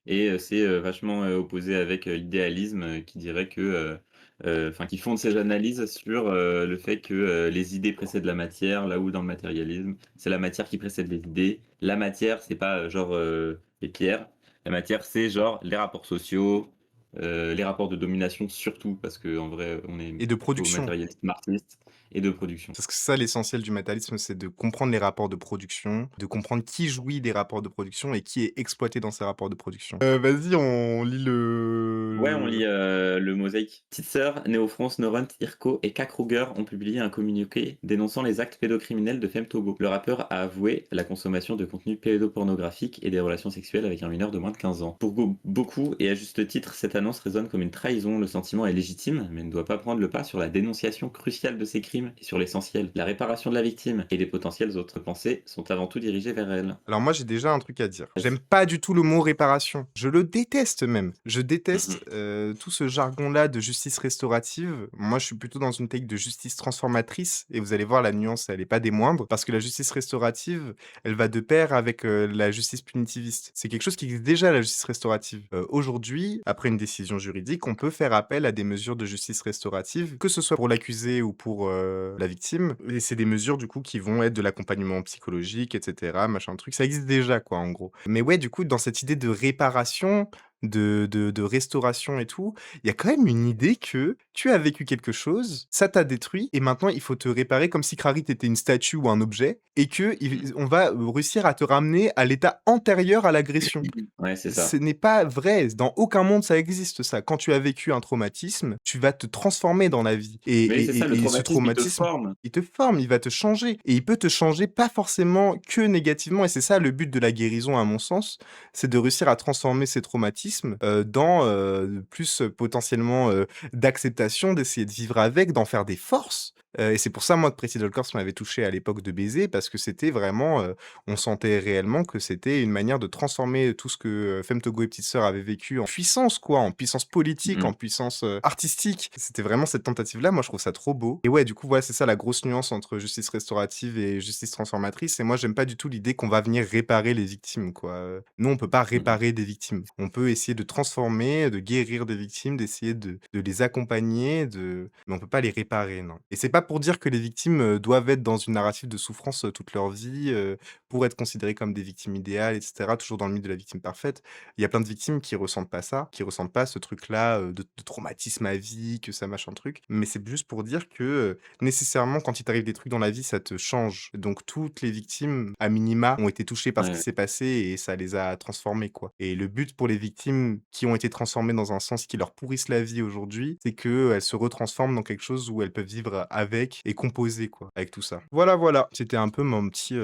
Et c'est, vachement, opposé avec, l'idéalisme, qui dirait que, enfin qui fonde ses analyses sur, le fait que, les idées précèdent la matière, là où dans le matérialisme, c'est la matière qui précède les idées. La matière, c'est pas, genre, les pierres. La matière, c'est genre les rapports sociaux, les rapports de domination surtout, parce qu'en vrai, on est Et de plutôt production. matérialiste marxiste et de production. Parce que c'est ça l'essentiel du matérialisme, c'est de comprendre les rapports de production, de comprendre qui jouit des rapports de production et qui est exploité dans ces rapports de production. Vas-y, on lit Ouais, on le lit, le Mosaïque. Petite sœur, Neo France, Norunt, Irko et K. Kruger ont publié un communiqué dénonçant les actes pédocriminels de Femme Togo. Le rappeur a avoué la consommation de contenu pédopornographique et des relations sexuelles avec un mineur de moins de 15 ans. Pour beaucoup, et à juste titre, cette annonce résonne comme une trahison. Le sentiment est légitime, mais ne doit pas prendre le pas sur la dénonciation cruciale de ces crimes et sur l'essentiel, la réparation de la victime et les potentielles autres pensées sont avant tout dirigées vers elle. Alors moi, j'ai déjà un truc à dire. J'aime Vas-y. pas du tout le mot réparation. Je le déteste même. Je Mhm. déteste, tout ce jargon-là de justice restaurative. Moi, je suis plutôt dans une take de justice transformatrice et vous allez voir la nuance, elle est pas des moindres parce que la justice restaurative, elle va de pair avec, la justice punitiviste. C'est quelque chose qui existe déjà, la justice restaurative. Aujourd'hui, après une décision juridique, on peut faire appel à des mesures de justice restaurative, que ce soit pour l'accusé ou pour, la victime et c'est des mesures, du coup, qui vont être de l'accompagnement psychologique et cetera, machin truc. Ça existe déjà, quoi, en gros. Mais ouais, du coup, dans cette idée de réparation, de restauration et tout, il y a quand même une idée que tu as vécu quelque chose, ça t'a détruit et maintenant il faut te réparer comme si Krarit était une statue ou un objet et que Mhm. on va, réussir à te ramener à l'état antérieur à l'agression. Ouais, c'est Ce ça. n'est pas vrai, dans aucun monde ça existe ça. Quand tu as vécu un traumatisme, tu vas te transformer dans la vie et Mais c'est ça, le ce traumatisme, il te traumatisme, forme. il te forme, il va te changer et il peut te changer pas forcément que négativement et c'est ça le but de la guérison à mon sens, c'est de réussir à transformer ces traumatismes, dans, plus, potentiellement, d'acceptation, d'essayer de vivre avec, d'en faire des forces, et c'est pour ça moi que Pretty Doll Corps m'avait touché à l'époque de Baiser parce que c'était vraiment, on sentait réellement que c'était une manière de transformer tout ce que, Femme Togo et Petite Sœur avaient vécu en puissance quoi, en puissance politique, Mmh. en puissance, artistique. C'était vraiment cette tentative-là, moi je trouve ça trop beau et ouais, du coup, voilà, c'est ça la grosse nuance entre justice restaurative et justice transformatrice et moi j'aime pas du tout l'idée qu'on va venir réparer les victimes quoi, nous on peut pas Mmh mh. réparer des victimes. On peut essayer de transformer, de guérir des victimes, d'essayer de les accompagner, mais on peut pas les réparer, non et c'est pas pour dire que les victimes, doivent être dans une narrative de souffrance, toute leur vie, pour être considérées comme des victimes idéales et cetera, toujours dans le mythe de la victime parfaite. Il y a plein de victimes qui ressentent pas ça, qui ressentent pas ce truc-là, de traumatisme à vie, que ça machin truc. Mais c'est juste pour dire que, nécessairement, quand il t'arrive des trucs dans la vie, ça te change. Donc toutes les victimes, à minima, ont été touchées par ce qui Ouais. s'est passé et ça les a transformées, quoi. Et le but pour les victimes qui ont été transformées dans un sens qui leur pourrissent la vie aujourd'hui, c'est qu'elles se retransforment dans quelque chose où elles peuvent vivre avec et composer, quoi, avec tout ça. Voilà, voilà. C'était un peu mon petit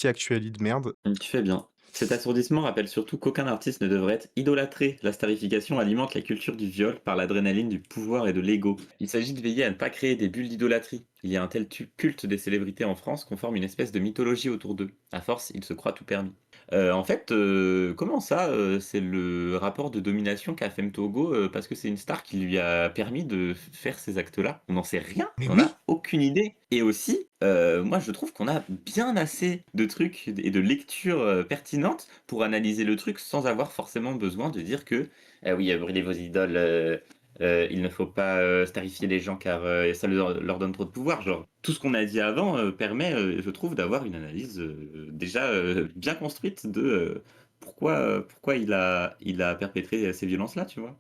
actuali de merde. Tu fais bien. Cet assourdissement rappelle surtout qu'aucun artiste ne devrait être idolâtré. La starification alimente la culture du viol par l'adrénaline du pouvoir et de l'ego. Il s'agit de veiller à ne pas créer des bulles d'idolâtrie. Il y a un tel culte des célébrités en France qu'on forme une espèce de mythologie autour d'eux. À force, ils se croient tout permis. En fait, comment ça, c'est le rapport de domination qu'a Femme Togo, parce que c'est une star qui lui a permis de faire ces actes-là? On n'en sait rien, Mais on oui! a aucune idée et aussi, moi je trouve qu'on a bien assez de trucs et de lectures, pertinentes pour analyser le truc sans avoir forcément besoin de dire que: «Ah oui, brûlez vos idoles, il ne faut pas, starifier les gens car, ça leur donne trop de pouvoir». Genre, tout ce qu'on a dit avant, permet, je trouve d'avoir une analyse, déjà, bien construite de, pourquoi il a perpétré, ces violences-là, tu vois?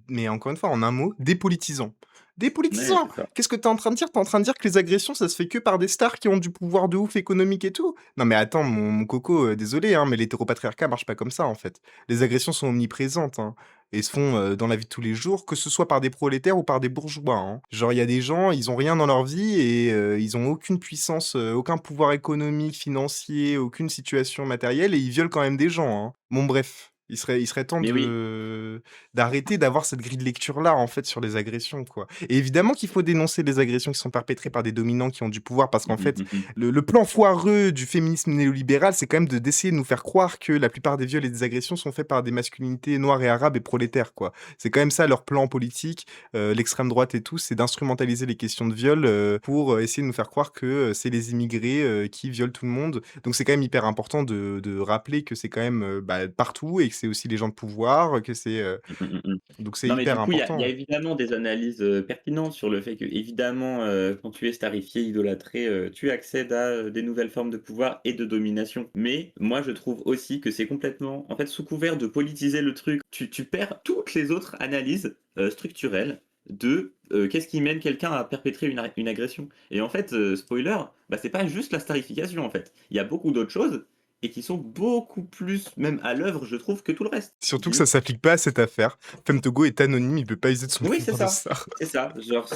Mais encore une fois, en un mot, dépolitisant. Ouais, Dépolitisant! c'est ça. Qu'est-ce que tu es en train de dire? Tu es en train de dire que les agressions, ça se fait que par des stars qui ont du pouvoir de ouf économique et tout? Non mais attends mon coco, désolé, hein, mais l'hétéropatriarcat marche pas comme ça, en fait. Les agressions sont omniprésentes, hein, et se font, dans la vie de tous les jours, que ce soit par des prolétaires ou par des bourgeois, hein. Genre, il y a des gens, ils ont rien dans leur vie et ils ont aucune puissance, aucun pouvoir économique, financier, aucune situation matérielle et ils violent quand même des gens, hein. Bon bref, il serait temps Mais oui. de d'arrêter d'avoir cette grille de lecture-là, en fait, sur les agressions, quoi. Et évidemment qu'il faut dénoncer les agressions qui sont perpétrées par des dominants qui ont du pouvoir, parce Mmh qu'en mh, fait, mmh mh. le plan foireux du féminisme néolibéral, c'est quand même d'essayer de nous faire croire que la plupart des viols et des agressions sont faits par des masculinités noires et arabes et prolétaires, quoi. C'est quand même ça leur plan politique, l'extrême droite et tout, c'est d'instrumentaliser les questions de viol pour essayer de nous faire croire que c'est les immigrés qui violent tout le monde. Donc c'est quand même hyper important de rappeler que c'est quand même partout et que c'est aussi les gens de pouvoir, que c'est Mmh mh, mmh mh. donc c'est Non, mais hyper du coup, il y a important. évidemment des analyses, pertinentes sur le fait qu'évidemment, quand tu es starifié, idolâtré, tu accèdes à, des nouvelles formes de pouvoir et de domination. Mais moi, je trouve aussi que c'est complètement en fait, sous couvert de politiser le truc, tu perds toutes les autres analyses, structurelles de, qu'est-ce qui mène quelqu'un à perpétrer une agression? Et en fait, spoiler, bah, c'est pas juste la starification, en fait. Il y a beaucoup d'autres choses et qui sont beaucoup plus même à l'œuvre, je trouve, que tout le reste. Surtout que ça Dis s'applique pas à cette affaire. Femtogo est anonyme, il peut pas user de son Oui, c'est pouvoir de ça, star. c'est ça. Genre,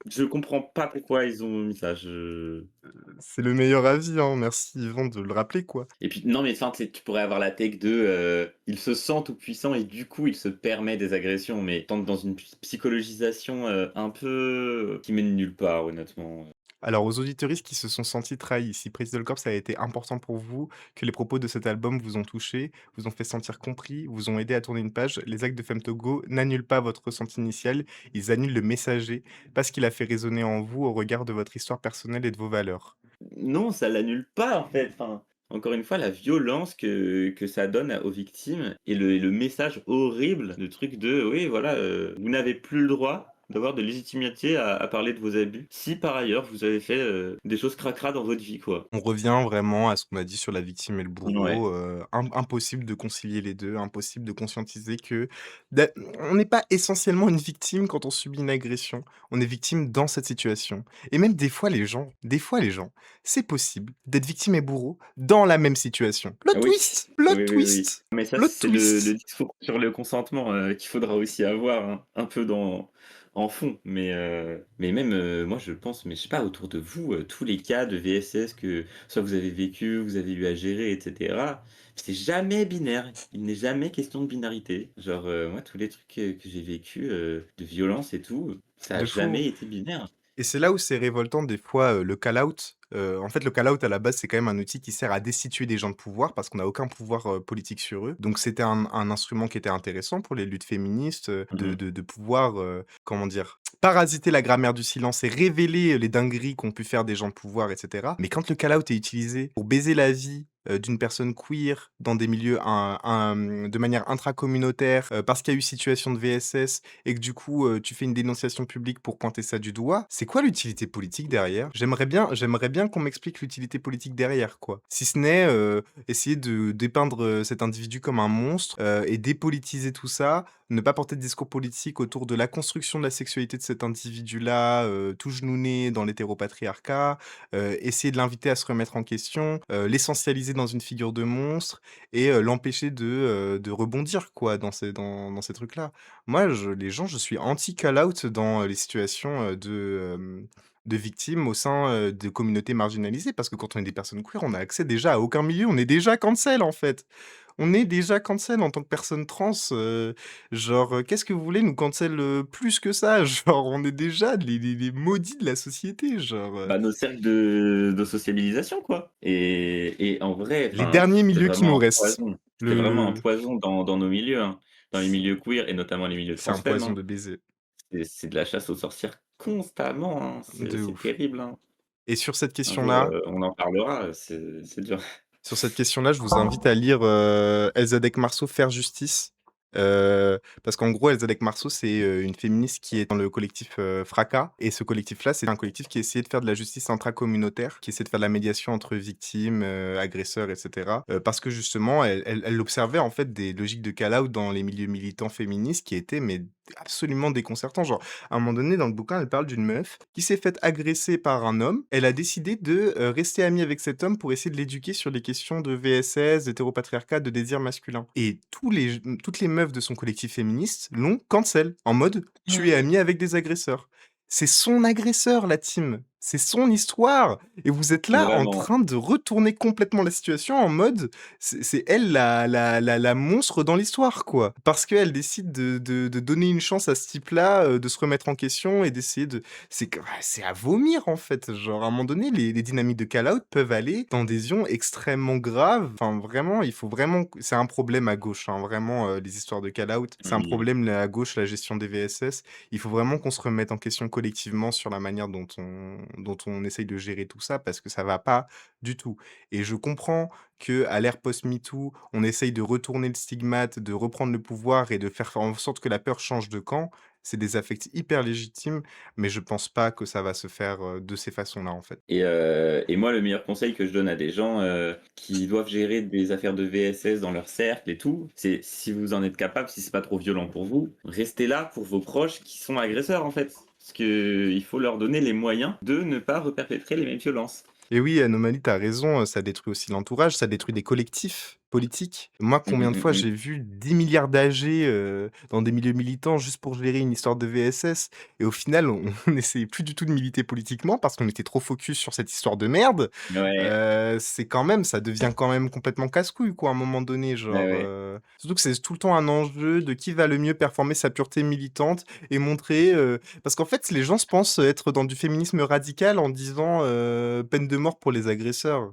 je comprends pas pourquoi ils ont mis ça, C'est le meilleur avis, hein, merci Yvan de le rappeler, quoi. et puis non, mais enfin, tu pourrais avoir la tech de, il se sent tout puissant et du coup, il se permet des agressions, mais tu dans une psychologisation, un peu qui mène nulle part, honnêtement. Alors aux auditeuristes qui se sont sentis trahis, si Prisonal Corps ça a été important pour vous, que les propos de cet album vous ont touché, vous ont fait sentir compris, vous ont aidé à tourner une page, les actes de Femtogo n'annulent pas votre ressenti initial, ils annulent le messager, parce qu'il a fait résonner en vous au regard de votre histoire personnelle et de vos valeurs. Non, ça l'annule pas, en fait, enfin, encore une fois, la violence que ça donne aux victimes et le message horrible, le truc de: «Oui, voilà, vous n'avez plus le droit d'avoir de légitimité à parler de vos abus, si par ailleurs vous avez fait, des choses cracra dans votre vie», quoi. On revient vraiment à ce qu'on a dit sur la victime et le Ouais. bourreau, impossible de concilier les 2, impossible de conscientiser que d'a on n'est pas essentiellement une victime quand on subit une agression, on est victime dans cette situation et même des fois les gens, c'est possible d'être victime et bourreau dans la même situation. Plot Ah oui. twist! Plot Oui, oui, oui. twist! Mais ça, Plot c'est le twist! discours sur le consentement, qu'il faudra aussi avoir, un peu en fond. Mais même, moi, je pense, mais je sais pas, autour de vous, tous les cas de VSS que soit vous avez vécu, vous avez eu à gérer et cetera, c'est jamais binaire. Il n'est jamais question de binarité. Genre, moi, tous les trucs, que j'ai vécu, de violence et tout, ça a De fou. jamais été binaire. Et c'est là où c'est révoltant des fois, le call out. En fait, le call out à la base, c'est quand même un outil qui sert à destituer des gens de pouvoir parce qu'on n'a aucun pouvoir, politique sur eux. Donc c'était un instrument qui était intéressant pour les luttes féministes, Mmh mh. de pouvoir, comment dire? Parasiter la grammaire du silence et révéler les dingueries qu'ont pu faire des gens de pouvoir et cetera. Mais quand le call out est utilisé pour baiser la vie, d'une personne queer dans des milieux de manière intracommunautaire, parce qu'il y a eu situation de VSS et que du coup, tu fais une dénonciation publique pour pointer ça du doigt, c'est quoi l'utilité politique derrière? J'aimerais bien qu'on m'explique l'utilité politique derrière, quoi. Si ce n'est, essayer de dépeindre, cet individu comme un monstre, et dépolitiser tout ça, ne pas porter de discours politique autour de la construction de la sexualité de cet individu-là, tout genouné dans l'hétéropatriarcat, essayer de l'inviter à se remettre en question, l'essentialiser dans une figure de monstre et l'empêcher de rebondir, quoi, dans ces trucs-là. Moi, les gens, je suis anti call out dans les situations de victimes au sein de communautés marginalisées. Parce que quand on est des personnes queer, on a accès déjà à aucun milieu. On est déjà cancel, en fait. On est déjà cancel en tant que personne trans. Genre, qu'est-ce que vous voulez nous cancel plus que ça? Genre, on est déjà les maudits de la société. Genre, Bah, nos cercles de sociabilisation, quoi, et en vrai, les enfin, derniers c'est milieux qui nous vraiment un restent. poison. C'est vraiment un Le... poison dans nos milieux, hein. Dans les milieux queer et notamment les milieux C'est trans un poison hein. de baiser. C'est de la chasse aux sorcières constamment, hein. De C'est ouf. terrible, hein. Et sur cette Un jour, question-là, on en parlera, c'est dur. Sur cette question-là, je vous invite à lire Elzadek Marceau, Faire justice. Parce qu'en gros, Elzadek Marceau, c'est, une féministe qui est dans le collectif, Fracas et ce collectif-là, c'est un collectif qui essayait de faire de la justice intracommunautaire, qui essaie de faire de la médiation entre victimes, agresseurs et cetera, parce que justement, elle observait en fait des logiques de call out dans les milieux militants féministes qui étaient mais absolument déconcertants. Genre, à un moment donné, dans le bouquin, elle parle d'une meuf qui s'est faite agresser par un homme. Elle a décidé de, rester amie avec cet homme pour essayer de l'éduquer sur les questions de VSS, d'hétéropatriarcat, de désir masculin et toutes les meufs de son collectif féministe l'ont cancel, en mode: «Tu es Ouais. amie avec des agresseurs». C'est son agresseur, la team. C'est son histoire et vous êtes là en Vraiment. train de retourner complètement la situation en mode c'est elle la monstre dans l'histoire, quoi. Parce qu'elle décide de donner une chance à ce type-là, de se remettre en question et d'essayer de c'est à vomir, en fait. Genre, à un moment donné, les dynamiques de call out peuvent aller dans des ions extrêmement graves. Enfin, vraiment, il faut vraiment c'est un problème à gauche, hein, vraiment, les histoires de call out. C'est un Oui. problème, là, à gauche, la gestion des VSS. Il faut vraiment qu'on se remette en question collectivement sur la manière dont on essaye de gérer tout ça parce que ça va pas du tout et je comprends qu'à l'ère post-MeToo, on essaye de retourner le stigmate, de reprendre le pouvoir et de faire en sorte que la peur change de camp. C'est des affects hyper légitimes, mais je pense pas que ça va se faire, de ces façons-là, en fait. Et moi, le meilleur conseil que je donne à des gens, qui doivent gérer des affaires de VSS dans leur cercle et tout, c'est si vous en êtes capable, si c'est pas trop violent pour vous, restez là pour vos proches qui sont agresseurs, en fait. Parce qu'il faut leur donner les moyens de ne pas reperpétrer les mêmes violences. Et oui, Anomaly, tu as raison, ça détruit aussi l'entourage, ça détruit des collectifs politiques. Moi, Mmh combien mh, de mmh fois mh. j'ai vu 10 milliards d'AG, dans des milieux militants juste pour gérer une histoire de VSS et au final, on n'essayait plus du tout de militer politiquement parce qu'on était trop focus sur cette histoire de merde. Ouais, C'est quand même ça devient quand même complètement casse-couille, quoi, à un moment donné, ouais, genre, ouais. surtout que c'est tout le temps un enjeu de qui va le mieux performer sa pureté militante et montrer, parce qu'en fait, les gens se pensent être dans du féminisme radical en disant, peine de mort pour les agresseurs.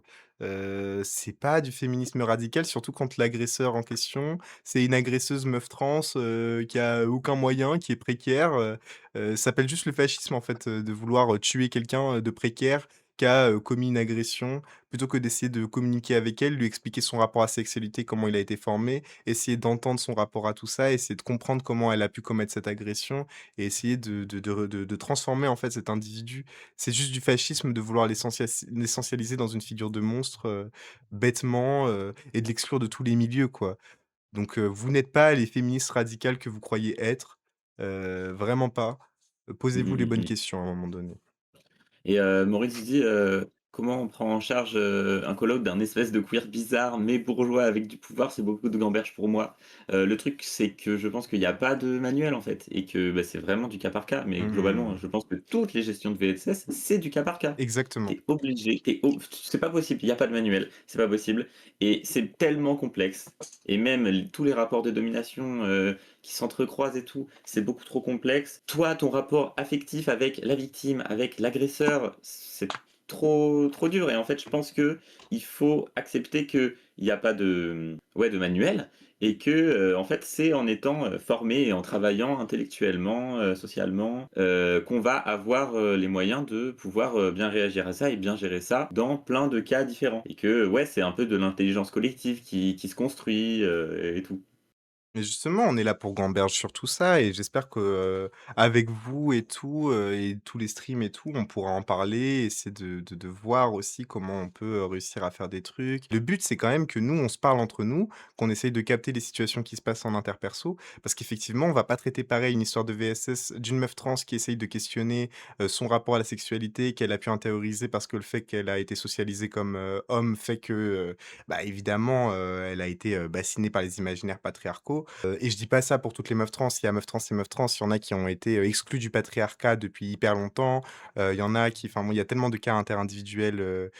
C'est pas du féminisme radical, surtout quand l'agresseur en question, c'est une agresseuse meuf trans, qui a aucun moyen, qui est précaire, ça s'appelle juste le fascisme en fait, de vouloir, tuer quelqu'un, de précaire qui a, commis une agression, plutôt que d'essayer de communiquer avec elle, lui expliquer son rapport à sa sexualité, comment il a été formé, essayer d'entendre son rapport à tout ça, essayer de comprendre comment elle a pu commettre cette agression et essayer de transformer en fait cet individu. C'est juste du fascisme de vouloir l'essentialiser dans une figure de monstre, bêtement, et de l'exclure de tous les milieux, quoi. Donc, vous n'êtes pas les féministes radicales que vous croyez être, vraiment pas. Mmh Posez-vous mh, les mmh bonnes mh. questions à un moment donné. Et Maurice dit, comment on prend en charge, un colloque d'un espèce de queer bizarre, mais bourgeois avec du pouvoir? C'est beaucoup de gamberge pour moi. Le truc, c'est que je pense qu'il y a pas de manuel, en fait, et que, bah, c'est vraiment du cas par cas. Mais globalement, Mmh. je pense que toutes les gestions de VSS, c'est du cas par cas. Exactement. Tu obligé, tu ob c'est pas possible, il y a pas de manuel, c'est pas possible et c'est tellement complexe et même tous les rapports de domination, qui s'entrecroisent et tout, c'est beaucoup trop complexe. Toi, ton rapport affectif avec la victime, avec l'agresseur, c'est trop dur et en fait, je pense que il faut accepter qu'il y a pas de, ouais, de manuel et que, en fait, c'est en étant, formé et en travaillant intellectuellement, socialement, qu'on va avoir, les moyens de pouvoir, bien réagir à ça et bien gérer ça dans plein de cas différents et que, ouais, c'est un peu de l'intelligence collective qui se construit, et tout. Mais justement, on est là pour gamberge sur tout ça et j'espère que, avec vous et tous les streams et tout, on pourra en parler, essayer de voir aussi comment on peut, réussir à faire des trucs. Le but, c'est quand même que nous, on se parle entre nous, qu'on essaye de capter les situations qui se passent en interperso, parce qu'effectivement, on va pas traiter pareil une histoire de VSS d'une meuf trans qui essaye de questionner, son rapport à la sexualité, qu'elle a pu intérioriser parce que le fait qu'elle a été socialisée comme, homme fait que, bah, évidemment, elle a été, bassinée par les imaginaires patriarcaux. Et je dis pas ça pour toutes les meufs trans. Il y a meufs trans et meufs trans. Il y en a qui ont été, exclus du patriarcat depuis hyper longtemps. Il y en a qui enfin bon, il y a tellement de cas interindividuels,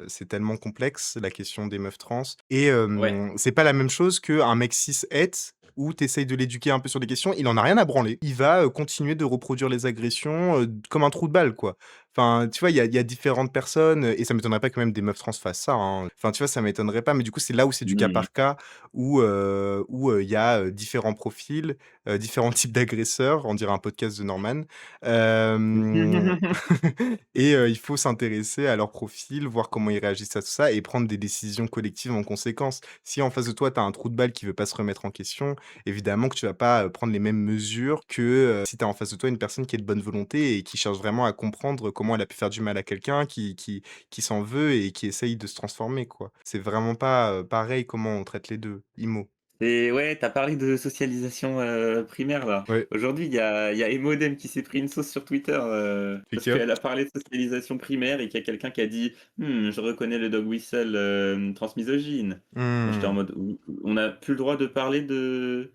c'est tellement complexe la question des meufs trans et Ouais, c'est pas la même chose qu'un mec cis het où tu essayes de l'éduquer un peu sur des questions, il en a rien à branler. Il va, continuer de reproduire les agressions, comme un trou de balle, quoi. Enfin, tu vois, il y a différentes personnes, et ça m'étonnerait pas que même des meufs trans fassent ça, hein. Enfin, tu vois, ça m'étonnerait pas, mais du coup, c'est là où c'est du cas Mmh. par cas, il y a, différents profils, différents types d'agresseurs, on dirait un podcast de Norman. Hem et il faut s'intéresser à leur profil, voir comment ils réagissent à tout ça et prendre des décisions collectives en conséquence. Si en face de toi, tu as un trou de balle qui veut pas se remettre en question, évidemment que tu vas pas, prendre les mêmes mesures que, si tu as en face de toi une personne qui est de bonne volonté et qui cherche vraiment à comprendre comment elle a pu faire du mal à quelqu'un, qui s'en veut et qui essaye de se transformer, quoi. C'est vraiment pas, pareil comment on traite les 2. IMO. Et ouais, tu as parlé de socialisation, primaire là. Ouais, Aujourd'hui, il y a Emodem qui s'est pris une sauce sur Twitter, parce pick up. qu'elle a parlé de socialisation primaire et qu'il y a quelqu'un qui a dit: Je reconnais le dog whistle, transmisogyne». Moi, j'étais en Mmh. mode: On n'a plus le droit de parler de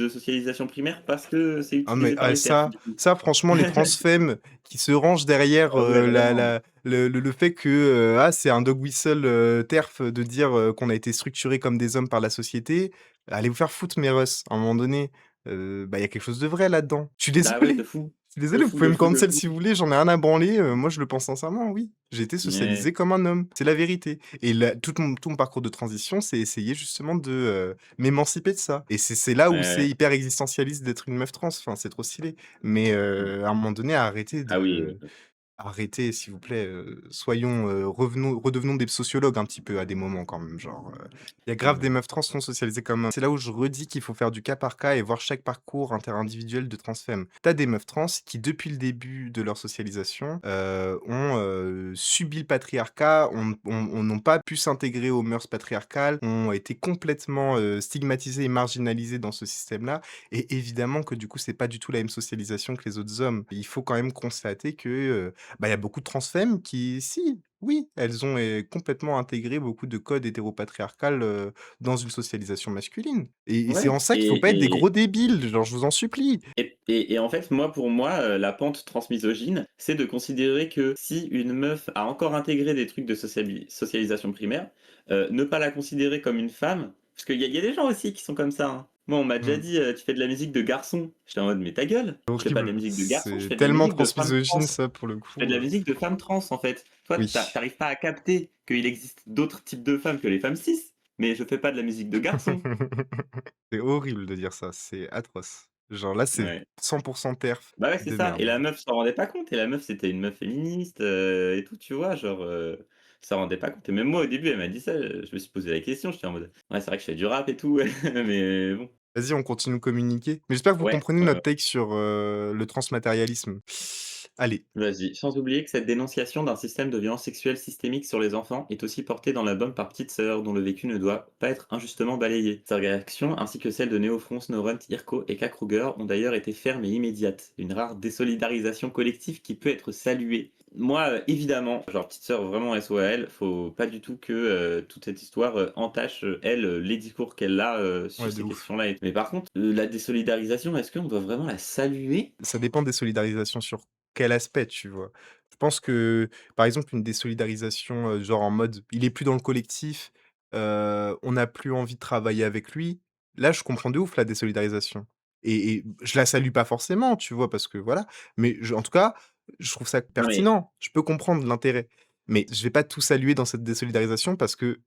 socialisation primaire parce que c'est Ah mais utilisé par les TERF ça du coup». ça franchement les transfemmes qui se rangent derrière, En vrai, la vraiment. la le fait que, ah c'est un dog whistle, TERF de dire, qu'on a été structurés comme des hommes par la société. Allez vous faire foutre mes russes. À un moment donné, bah, il y a quelque chose de vrai là-dedans. Je suis Bah ouais, de désolé. fou. Je suis De désolé, vous fou, pouvez de me fou, de cancel fou. si vous voulez, j'en ai rien à branler, moi je le pense sincèrement, oui. J'ai été Ouais. socialisé comme un homme, c'est la vérité et la tout mon parcours de transition, c'est essayer justement de, m'émanciper de ça et c'est là Ouais, où c'est ouais. hyper existentialiste d'être une meuf trans, enfin, c'est trop stylé. Mais à un moment donné, Ah oui, arrêtez s'il vous plaît, soyons, redevenons des sociologues un petit peu à des moments quand même, genre, il y a grave des meufs trans non socialisées comme c'est là où je redis qu'il faut faire du cas par cas et voir chaque parcours interindividuel de trans femme. Tu des meufs trans qui depuis le début de leur socialisation, ont, subi le patriarcat, n'ont pas pu s'intégrer aux mœurs patriarcales, ont été complètement, stigmatisées et marginalisées dans ce système-là et évidemment que du coup, c'est pas du tout la même socialisation que les autres hommes. Il faut quand même constater que, bah, il y a beaucoup de trans femmes qui si, oui, elles ont, complètement intégré beaucoup de codes hétéropatriarcal, dans une socialisation masculine et c'est ouais en ça qu'il faut pas être des et gros débiles, genre je vous en supplie. et en fait, moi, pour moi, la pente transmisogyne, c'est de considérer que si une meuf a encore intégré des trucs de socialisation primaire, ne pas la considérer comme une femme parce qu'il y a des gens aussi qui sont comme ça, hein. Moi, on m'a déjà Mmh. dit: «Tu fais de la musique de garçon». J'étais en mode: «Mais ta gueule! Je fais pas de la Horrible, musique de garçon, je c'est fais de la tellement musique de femme trans. transmisogyne ça pour le Je fais de coup, la musique de femme trans, en fait. Toi, oui. tu pas à capter qu'il existe d'autres types de femmes que les femmes cis, mais je fais pas de la musique de garçon». C'est horrible de dire ça, c'est atroce. Genre là, c'est Ouais. 100 TERF, Bah ouais, tu c'est te ça et démerdes. la meuf s'en rendait pas compte et la meuf, c'était une meuf féministe, et tout, tu vois? Genre, s'en rendait pas compte et même moi, au début, elle m'a dit ça, je me suis posé la question, j'étais en mode: «Ouais, c'est vrai que je fais du rap et tout, mais bon». Vas-y, on continue de communiquer. Mais j'espère que vous Ouais, comprenez ouais, notre ouais. take sur, le transmatérialisme. Allez, Vas-y. Sans oublier que cette dénonciation d'un système de violence sexuelle systémique sur les enfants est aussi portée dans l'album par Petite Sœur, dont le vécu ne doit pas être injustement balayé. Sa réaction, ainsi que celle de Neofront, Snorunt, Irko et K. Kruger, ont d'ailleurs été fermes et immédiates. Une rare désolidarisation collective qui peut être saluée. Moi, évidemment, genre Petite Sœur, vraiment SOAL, faut pas du tout que toute cette histoire entache, elle, les discours qu'elle a sur ouais, de ces ouf. questions-là. Mais par contre, la désolidarisation, est-ce qu'on doit vraiment la saluer? Ça dépend des solidarisations sur quel aspect, tu vois? Je pense que, par exemple, une désolidarisation, genre en mode, il est plus dans le collectif, on n'a plus envie de travailler avec lui. Là, je comprends de ouf la désolidarisation et je la salue pas forcément, tu vois? Parce que voilà, mais en tout cas, je trouve ça Non mais pertinent. Je peux comprendre l'intérêt, mais je vais pas tout saluer dans cette désolidarisation parce que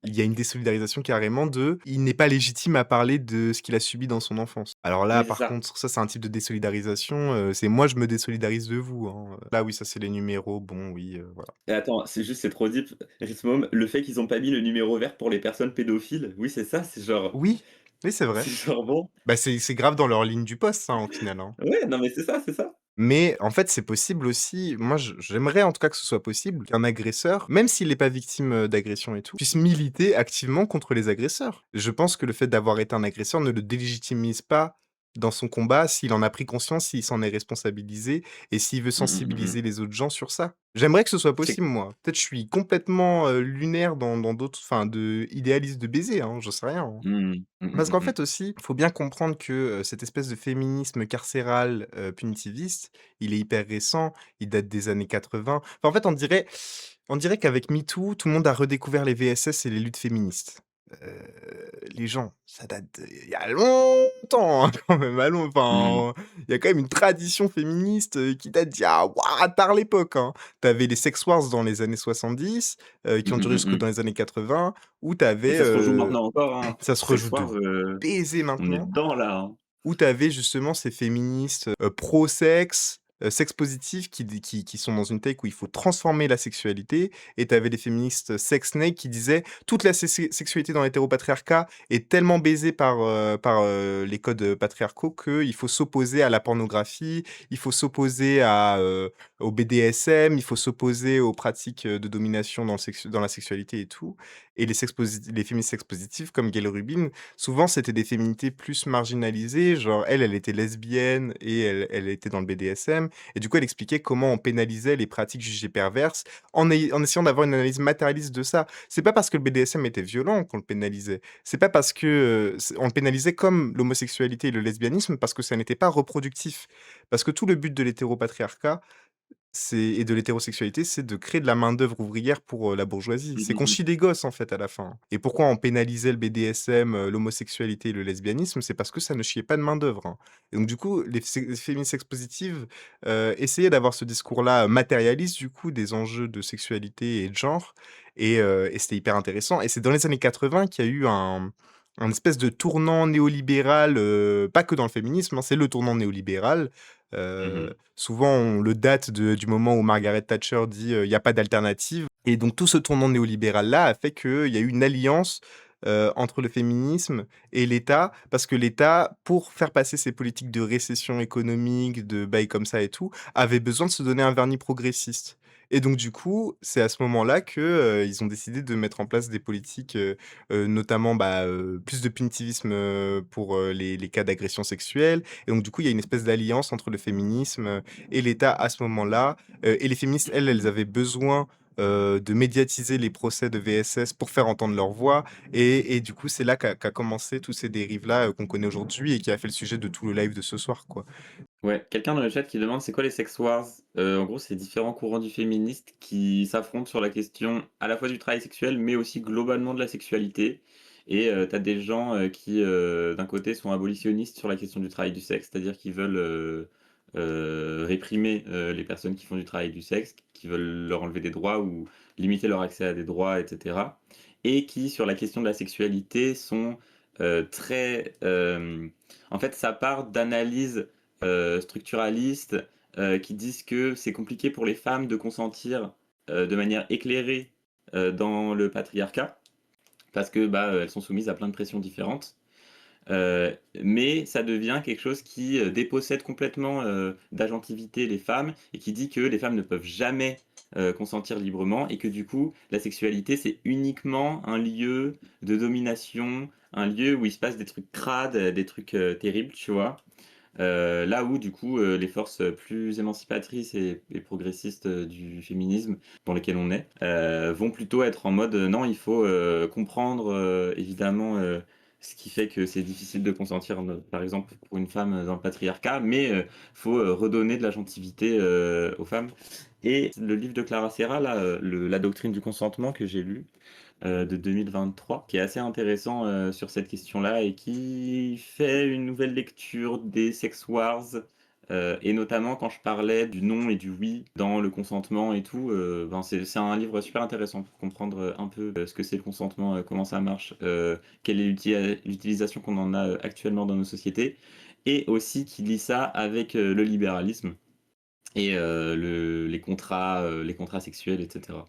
il y a une désolidarisation carrément de il n'est pas légitime à parler de ce qu'il a subi dans son enfance. Alors là, mais c'est par ça. contre, ça, c'est un type de désolidarisation, c'est moi je me désolidarise de vous, hein, là oui, ça c'est les numéros, bon oui, voilà. Et attends, c'est juste, c'est trop deep. Rhythmom, le fait qu'ils ont pas mis le numéro vert pour les personnes pédophiles, oui, c'est ça, c'est genre Oui, oui, c'est vrai. c'est genre bon. Bah, c'est grave dans leur ligne du poste ça, au final, hein. Ouais, non, mais c'est ça, c'est ça. Mais en fait, c'est possible aussi moi j'aimerais en tout cas que ce soit possible qu'un agresseur, même s'il n'est pas victime, d'agression et tout, puisse militer activement contre les agresseurs. Je pense que le fait d'avoir été un agresseur ne le délégitimise pas dans son combat s'il en a pris conscience, s'il s'en est responsabilisé et s'il veut Mmh. sensibiliser les autres gens sur ça. J'aimerais que ce soit C'est possible moi. Peut-être je suis complètement, lunaire dans d'autres enfin de idéaliste de baiser, hein, j'en sais rien, hein. Parce qu'en Mmh. fait aussi, il faut bien comprendre que, cette espèce de féminisme carcéral, punitiviste, il est hyper récent, il date des années 80. Enfin, en fait, on dirait qu'avec MeToo, tout le monde a redécouvert les VSS et les luttes féministes. Les gens, ça date d'il y a longtemps, hein, quand même, allons Mmh. enfin, il y a quand même une tradition féministe, qui date d'il y a waouh, tard l'époque, hein. Tu avais les sex wars dans les années 70, qui Mmh ont mh, duré mmh jusque mh. dans les années 80, où tu Et avais, ça se rejoue maintenant encore, hein. ça se Sex rejoue de Wars, baiser on est maintenant. dedans là, hein. Où tu avais justement ces féministes, pro-sexe, sex positifs qui sont dans une take où il faut transformer la sexualité et tu avais des féministes sex snake qui disaient: «Toute la sexualité dans l'hétéropatriarcat est tellement baisée par les codes, patriarcaux qu'il faut s'opposer à la pornographie, il faut s'opposer au BDSM, il faut s'opposer aux pratiques, de domination dans la sexualité et tout» et les féministes sex positives comme Gayle Rubin, souvent, c'était des féminités plus marginalisées, genre elle était lesbienne et elle était dans le BDSM et du coup, elle expliquait comment on pénalisait les pratiques jugées perverses en essayant d'avoir une analyse matérialiste de ça. C'est pas parce que le BDSM était violent qu'on le pénalisait. C'est pas parce que, on le pénalisait comme l'homosexualité et le lesbianisme parce que ça n'était pas reproductif. Parce que tout le but de l'hétéropatriarcat, et de l'hétérosexualité, c'est de créer de la main-d'œuvre ouvrière pour, la bourgeoisie. Mmh C'est mh, qu'on mmh. chie des gosses, en fait, à la fin. Et pourquoi on pénalisait le BDSM, l'homosexualité et le lesbianisme? C'est parce que ça ne chiait pas de main-d'œuvre, hein. Et donc du coup, les féministes sex-positives, essayaient d'avoir ce discours-là, matérialiste, du coup, des enjeux de sexualité et de genre et c'était hyper intéressant et c'est dans les années 80 qu'il y a eu un espèce de tournant néolibéral, pas que dans le féminisme, hein, c'est le tournant néolibéral. Mmh mh. Souvent, on le date du moment où Margaret Thatcher dit il n'y a pas d'alternative. Et donc, tout ce tournant néolibéral-là a fait qu'il y a eu une alliance entre le féminisme et l'État, parce que l'État, pour faire passer ses politiques de récession économique, de bail comme ça et tout, avait besoin de se donner un vernis progressiste. Et donc, du coup, c'est à ce moment-là que ils ont décidé de mettre en place des politiques, notamment plus de punitivisme pour les cas d'agression sexuelle, et donc du coup, il y a une espèce d'alliance entre le féminisme, et l'État à ce moment-là, et les féministes, elles avaient besoin, de médiatiser les procès de VSS pour faire entendre leur voix et du coup, c'est là qu'a commencé tous ces dérives-là, qu'on connaît aujourd'hui et qui a fait le sujet de tout le live de ce soir, quoi. Ouais, quelqu'un dans le chat qui demande: «C'est quoi les sex wars?» En gros, c'est différents courants du féministe qui s'affrontent sur la question à la fois du travail sexuel, mais aussi globalement de la sexualité et tu des gens, qui, d'un côté sont abolitionnistes sur la question du travail du sexe, c'est-à-dire qu'ils veulent, réprimer, les personnes qui font du travail du sexe, qui veulent leur enlever des droits ou limiter leur accès à des droits et cetera et qui, sur la question de la sexualité, sont, très, en fait, ça part d'analyses structuralistes, qui disent que c'est compliqué pour les femmes de consentir, de manière éclairée, dans le patriarcat parce que, elles sont soumises à plein de pressions différentes. Mais ça devient quelque chose qui, dépossède complètement, d'agentivité les femmes et qui dit que les femmes ne peuvent jamais, consentir librement et que du coup, la sexualité, c'est uniquement un lieu de domination, un lieu où il se passe des trucs crades, des trucs, terribles, tu vois? Là où du coup, les forces, plus émancipatrices et progressistes, du féminisme dans lesquelles on est, vont plutôt être en mode, non il faut, comprendre, évidemment, ce qui fait que c'est difficile de consentir par exemple pour une femme, dans le patriarcat, mais faut, redonner de l'agentivité, aux femmes et le livre de Clara Serra là, La doctrine du consentement que j'ai lu, de 2023, qui est assez intéressant, sur cette question-là et qui fait une nouvelle lecture des sex wars, et notamment quand je parlais du non et du oui dans le consentement et tout, c'est un livre super intéressant pour comprendre, un peu, ce que c'est le consentement, comment ça marche, quelle est l'utilisation qu'on en a, actuellement dans nos sociétés et aussi qui lie ça avec, le libéralisme et les contrats sexuels et cetera.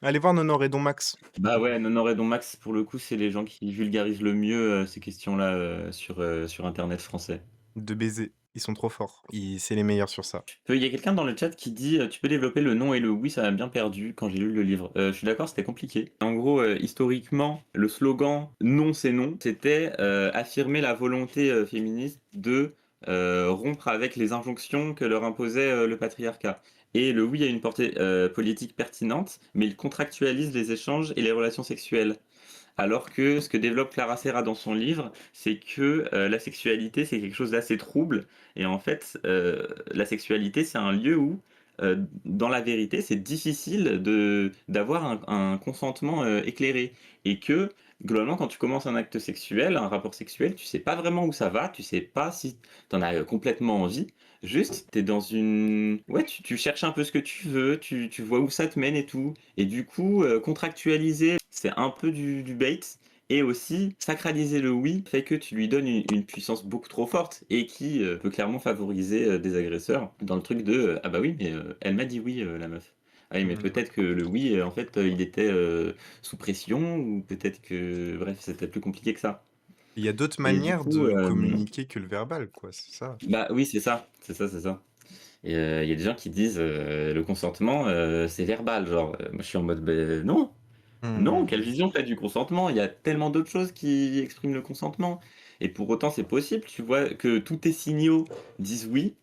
Allez voir Nonoré Don Max Bah ouais, Nonoré Don Max, pour le coup, c'est les gens qui vulgarisent le mieux, ces questions-là, sur internet français. de baiser, ils sont trop forts. C'est les meilleurs sur ça. Il y a quelqu'un dans le chat qui dit, «Tu peux développer le non et le oui, ça m'a bien perdu quand j'ai lu le livre». Je suis d'accord, c'était compliqué. En gros, historiquement, le slogan «Non, c'est non», c'était, affirmer la volonté, féministe de, rompre avec les injonctions que leur imposait, le patriarcat. Et le oui a une portée, politique pertinente, mais il contractualise les échanges et les relations sexuelles. Alors que ce que développe Clara Serra dans son livre, c'est que, la sexualité, c'est quelque chose d'assez trouble et en fait, la sexualité, c'est un lieu où, dans la vérité, c'est difficile d'avoir un consentement, éclairé et que, globalement, quand tu commences un acte sexuel, un rapport sexuel, tu sais pas vraiment où ça va, tu sais pas si tu en as, complètement envie. Juste, tu es dans une ouais, tu cherches un peu ce que tu veux, tu vois où ça te mène et tout et du coup, contractualiser, c'est un peu du bait et aussi sacraliser le oui fait que tu lui donnes une puissance beaucoup trop forte et qui, peut clairement favoriser, des agresseurs dans le truc de, «Ah bah oui, mais, elle m'a dit oui, la meuf. Ah oui, mais Mmh. peut-être que le oui, en fait, il était, sous pression ou peut-être que bref, c'était plus compliqué que ça» Il y a d'autres et du manières coup, de communiquer que le verbal, quoi, c'est ça. bah oui, c'est ça, c'est ça, c'est ça. Et il y a des gens qui disent, le consentement, c'est verbal, genre, moi je suis en mode: «Beh, non, Mmh, non, mmh, quelle mmh. vision tu as du consentement?» Il y a tellement d'autres choses qui expriment le consentement et pour autant c'est possible, tu vois? Que tous tes signaux disent oui,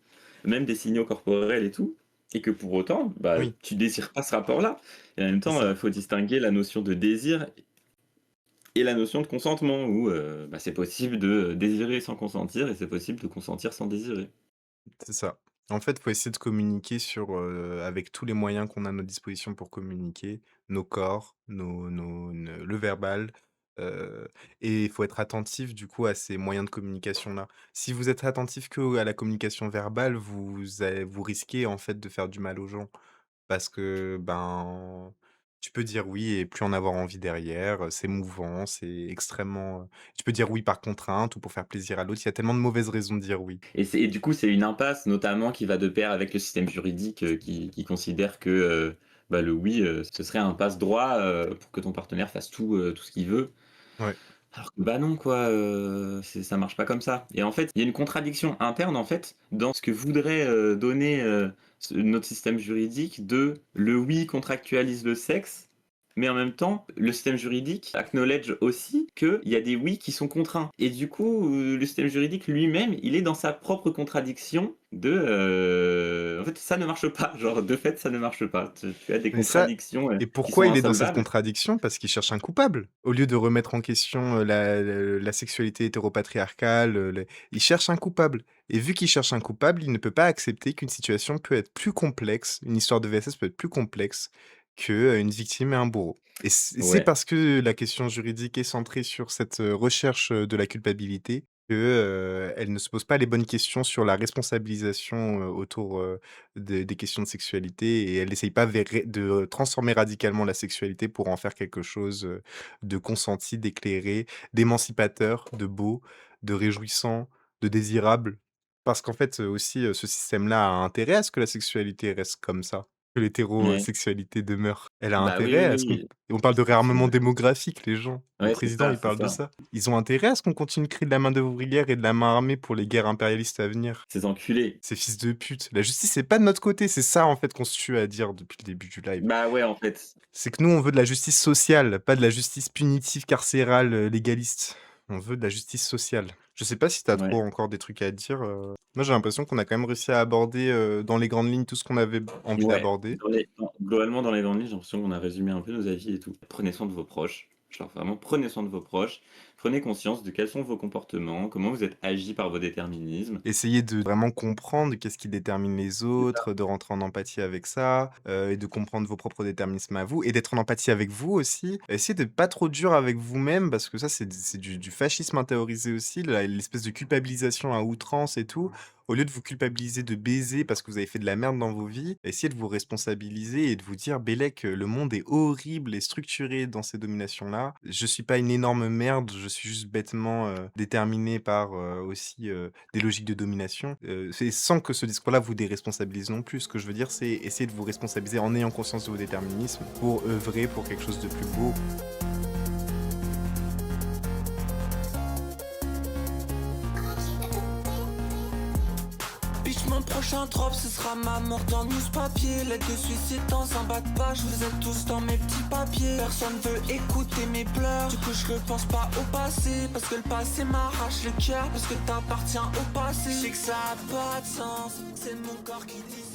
même des signaux corporels et tout et que pour autant, bah, Oui, tu désires pas ce rapport-là et en même c'est temps, ça. faut distinguer la notion de désir et la notion de consentement où, bah, c'est possible de désirer sans consentir et c'est possible de consentir sans désirer. C'est ça. En fait, faut essayer de communiquer avec tous les moyens qu'on a à notre disposition pour communiquer, nos corps, le verbal, heu et il faut être attentif du coup à ces moyens de communication-là. Si vous êtes attentif qu'à la communication verbale, vous risquez en fait de faire du mal aux gens. Parce que, ben, tu peux dire oui et plus en avoir envie derrière, c'est mouvant, c'est extrêmement, tu peux dire oui par contrainte ou pour faire plaisir à l'autre. Il y a tellement de mauvaises raisons de dire oui. Et du coup, c'est une impasse notamment qui va de pair avec le système juridique, qui considère que, bah, le oui, ce serait un passe-droit, pour que ton partenaire fasse tout ce qu'il veut. Ouais. Alors que bah, non quoi, ça marche pas comme ça et en fait, il y a une contradiction interne en fait, dans ce que voudrait, donner, notre système juridique de le oui contractualise le sexe, mais en même temps, le système juridique acknowledge aussi qu'il y a des oui qui sont contraints et du coup, le système juridique lui-même, il est dans sa propre contradiction en fait, ça ne marche pas, genre de fait, ça ne marche pas. Tu as des Mais ça contradictions, et qui sont pourquoi il est dans cette insolvables. contradiction? Parce qu'il cherche un coupable. Au lieu de remettre en question, la sexualité hétéropatriarcale, il cherche un coupable et vu qu'il cherche un coupable, il ne peut pas accepter qu'une situation peut être plus complexe, une histoire de VSS peut être plus complexe que, une victime et un bourreau et c'est Ouais, parce que la question juridique est centrée sur cette, recherche, de la culpabilité que, elle ne se pose pas les bonnes questions sur la responsabilisation, autour, des questions de sexualité et elle essaye pas de transformer radicalement la sexualité pour en faire quelque chose, de consenti, d'éclairé, d'émancipateur, de beau, de réjouissant, de désirable. Parce qu'en fait, aussi, ce système-là a intérêt à ce que la sexualité reste comme ça, que ouais. l'hétérosexualité demeure. Elle a Bah, oui, intérêt oui, à ce qu'on oui. on parle de C'est réarmement une démographique, les gens. Le ouais, c'est président, ça, il c'est parle de ça. ça. Ils ont intérêt à ce qu'on continue de créer de la main-d'œuvre ouvrière et de la main armée pour les guerres impérialistes à venir. Ces enculés. Ces fils de pute. La justice, c'est pas de notre côté, c'est ça en fait qu'on se tue à dire depuis le début du live. Bah, ouais, en fait. C'est que nous, on veut de la justice sociale, pas de la justice punitive, carcérale, légaliste. On veut de la justice sociale. Je sais pas si tu as Ouais. trop encore des trucs à dire, Moi, j'ai l'impression qu'on a quand même réussi à aborder, dans les grandes lignes tout ce qu'on avait envie Ouais. d'aborder. Globalement, dans les grandes lignes, j'ai l'impression qu'on a résumé un peu nos avis et tout. Prenez soin de vos proches. Genre vraiment, prenez soin de vos proches. Prenez conscience de quels sont vos comportements, comment vous êtes agi par vos déterminismes. Essayer de vraiment comprendre qu'est-ce qui détermine les C'est ça. autres, de rentrer en empathie avec ça, et de comprendre vos propres déterminismes à vous et d'être en empathie avec vous aussi. Essayez d'être pas trop dur avec vous-même parce que ça, c'est du fascisme intériorisé aussi, l'espèce de culpabilisation à outrance et tout. Au lieu de vous culpabiliser de baiser parce que vous avez fait de la merde dans vos vies, essayez de vous responsabiliser et de vous dire: «Bellec, le monde est horrible et structuré dans ces dominations-là. Je suis pas une énorme merde, je suis juste bêtement, déterminé par, aussi, des logiques de domination». C'est sans que ce discours-là vous déresponsabilise non plus. Ce que je veux dire, c'est essayer de vous responsabiliser en ayant conscience de vos déterminismes pour œuvrer pour quelque chose de plus beau. Bitch, mon prochain drop, ce sera ma mort dans news papier. L'aide de suicide dans un bas de page, vous êtes tous dans mes petits papiers. Personne veut écouter mes pleurs, du coup je repense pas au passé. Parce que le passé m'arrache le cœur, parce que t'appartiens au passé. Je sais que ça a pas de sens, c'est mon corps qui dit